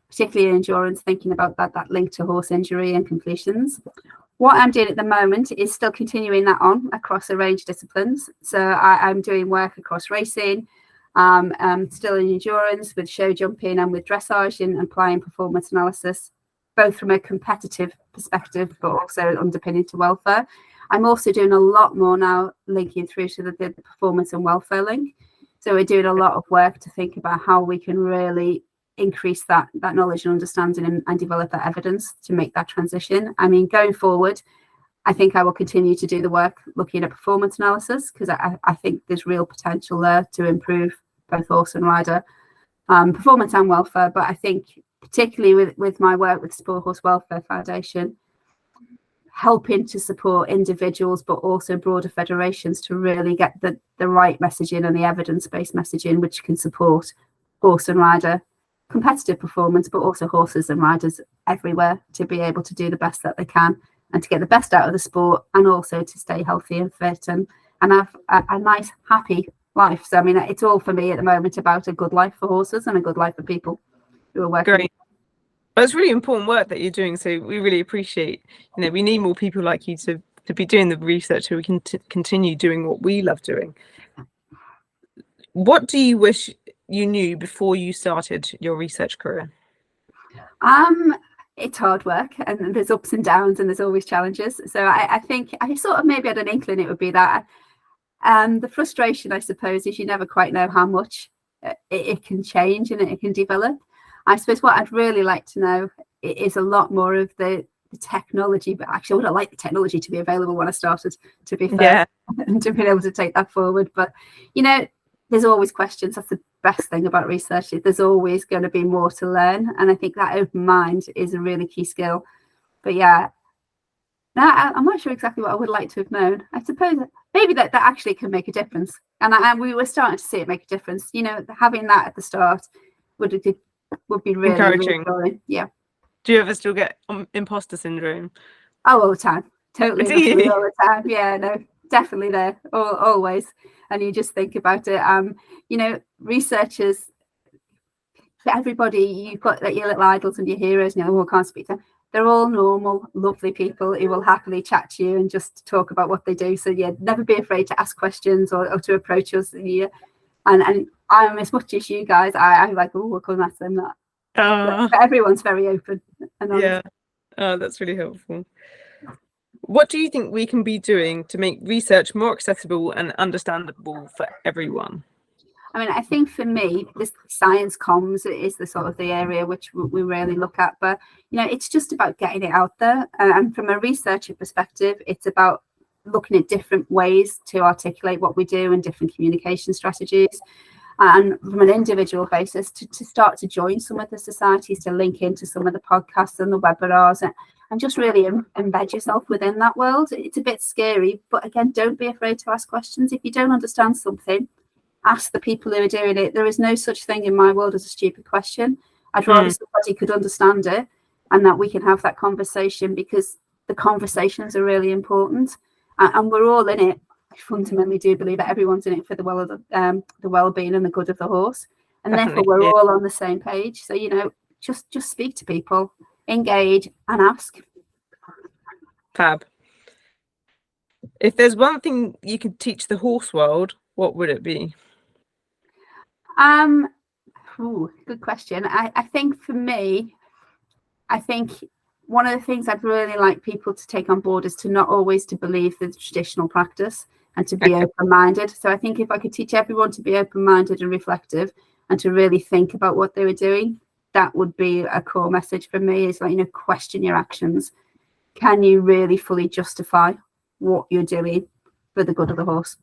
Speaker 2: particularly endurance, thinking about that link to horse injury and completions. What I'm doing at the moment is still continuing that on across a range of disciplines. So I'm doing work across racing, still in endurance with show jumping and with dressage, and applying performance analysis, both from a competitive perspective, but also underpinning to welfare. I'm also doing a lot more now linking through to the performance and welfare link. So we're doing a lot of work to think about how we can really increase that knowledge and understanding and develop that evidence to make that transition. I mean, going forward, I think I will continue to do the work looking at performance analysis, because I think there's real potential there to improve both horse and rider performance and welfare. But I think particularly with my work with Sport Horse Welfare Foundation, helping to support individuals but also broader federations to really get the right messaging and the evidence-based messaging, which can support horse and rider competitive performance, but also horses and riders everywhere to be able to do the best that they can and to get the best out of the sport, and also to stay healthy and fit and have a nice, happy life. So I mean, it's all for me at the moment about a good life for horses and a good life for people who are working.
Speaker 1: Great. But it's really important work that you're doing, so we really appreciate, you know, we need more people like you to be doing the research so we can continue doing what we love doing. What do you wish you knew before you started your research career?
Speaker 2: It's hard work, and there's ups and downs, and there's always challenges. So I think I sort of maybe had an inkling it would be that The frustration, I suppose, is you never quite know how much it can change and it can develop. I suppose what I'd really like to know is a lot more of the technology, but actually I would have liked the technology to be available when I started, to be fair, and to be able to take that forward. But, you know, there's always questions. That's the best thing about research. There's always going to be more to learn. And I think that open mind is a really key skill. But yeah, I'm not sure exactly what I would like to have known. I suppose maybe that actually can make a difference. And we were starting to see it make a difference. You know, having that at the start would be really
Speaker 1: encouraging.
Speaker 2: Really, yeah.
Speaker 1: Do you ever still get imposter syndrome?
Speaker 2: Oh, all the time. Totally.
Speaker 1: Do you?
Speaker 2: All the time. Yeah, no, definitely there. Always. And you just think about it. You know, researchers, everybody, you've got like your little idols and your heroes, you know, who can't speak to them. They're all normal, lovely people who will happily chat to you and just talk about what they do. So yeah, never be afraid to ask questions or to approach us. Yeah. And I'm, as much as you guys, I'm like, oh, we'll come ask them that. But everyone's very open and honest.
Speaker 1: Yeah. Oh, that's really helpful. What do you think we can be doing to make research more accessible and understandable for everyone?
Speaker 2: I mean, I think for me, this science comms is the sort of the area which we really look at. But, you know, it's just about getting it out there. And from a researcher perspective, it's about looking at different ways to articulate what we do and different communication strategies. And from an individual basis, to start to join some of the societies, to link into some of the podcasts and the webinars, and just really embed yourself within that world. It's a bit scary, but again, don't be afraid to ask questions. If you don't understand something, ask the people who are doing it. There is no such thing in my world as a stupid question. I'd rather somebody could understand it and that we can have that conversation, because the conversations are really important, and we're all in it. I fundamentally do believe that everyone's in it for the well-being and the good of the horse, and definitely, therefore we're all on the same page. So, you know, just speak to people, engage, and ask.
Speaker 1: Fab. If there's one thing you could teach the horse world, what would it be?
Speaker 2: Good question. I think for me, one of the things I'd really like people to take on board is to not always to believe the traditional practice and to be open-minded. So I think if I could teach everyone to be open-minded and reflective and to really think about what they were doing, that would be a core message for me. Is like, you know, question your actions. Can you really fully justify what you're doing for the good of the horse?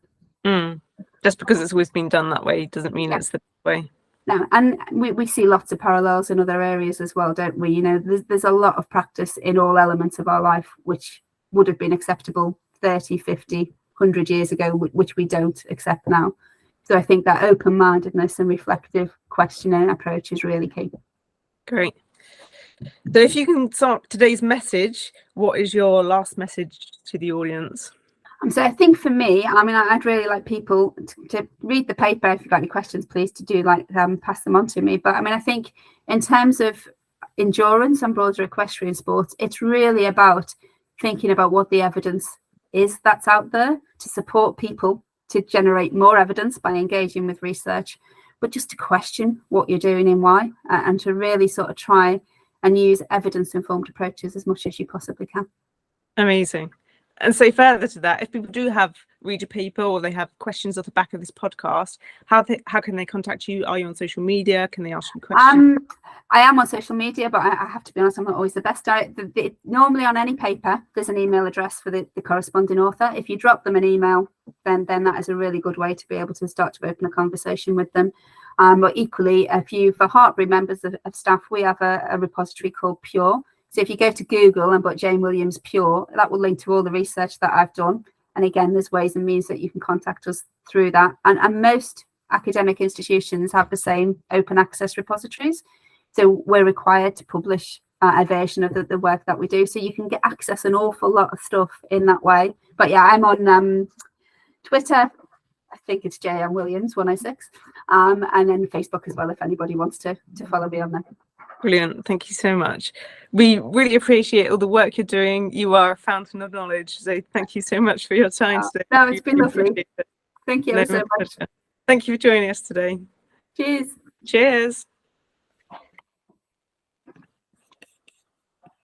Speaker 1: Just because it's always been done that way doesn't mean it's the way.
Speaker 2: No, and we see lots of parallels in other areas as well, don't we? You know, there's a lot of practice in all elements of our life which would have been acceptable 30, 50, 100 years ago, which we don't accept now. So I think that open-mindedness and reflective questioning approach is really key. Great.
Speaker 1: So if you can start today's message, what is your last message to the audience?
Speaker 2: So I think for me, I mean, I'd really like people to read the paper. If you've got any questions, please to do pass them on to me. But I mean, I think in terms of endurance and broader equestrian sports, it's really about thinking about what the evidence is that's out there to support people to generate more evidence by engaging with research, but just to question what you're doing and why, and to really sort of try and use evidence-informed approaches as much as you possibly can.
Speaker 1: Amazing. And so further to that, if people do read your paper or they have questions off the back of this podcast, how can they contact you? Are you on social media? Can they ask you questions?
Speaker 2: I am on social media, but I have to be honest, I'm not always the best at it. Normally on any paper, there's an email address for the corresponding author. If you drop them an email, then that is a really good way to be able to start to open a conversation with them. But equally, for Hartbury members of staff, we have a repository called Pure. So if you go to Google and put Jane Williams Pure, that will link to all the research that I've done. And again, there's ways and means that you can contact us through that. And most academic institutions have the same open access repositories. So we're required to publish a version of the work that we do. So you can get access an awful lot of stuff in that way. But yeah, I'm on Twitter. I think it's JM Williams 106. And then Facebook as well, if anybody wants to follow me on there.
Speaker 1: Brilliant. Thank you so much. We really appreciate all the work you're doing. You are a fountain of knowledge. So thank you so much for your time today.
Speaker 2: No, it's been lovely. Thank you so much.
Speaker 1: Thank you for joining us today.
Speaker 2: Cheers.
Speaker 1: Cheers.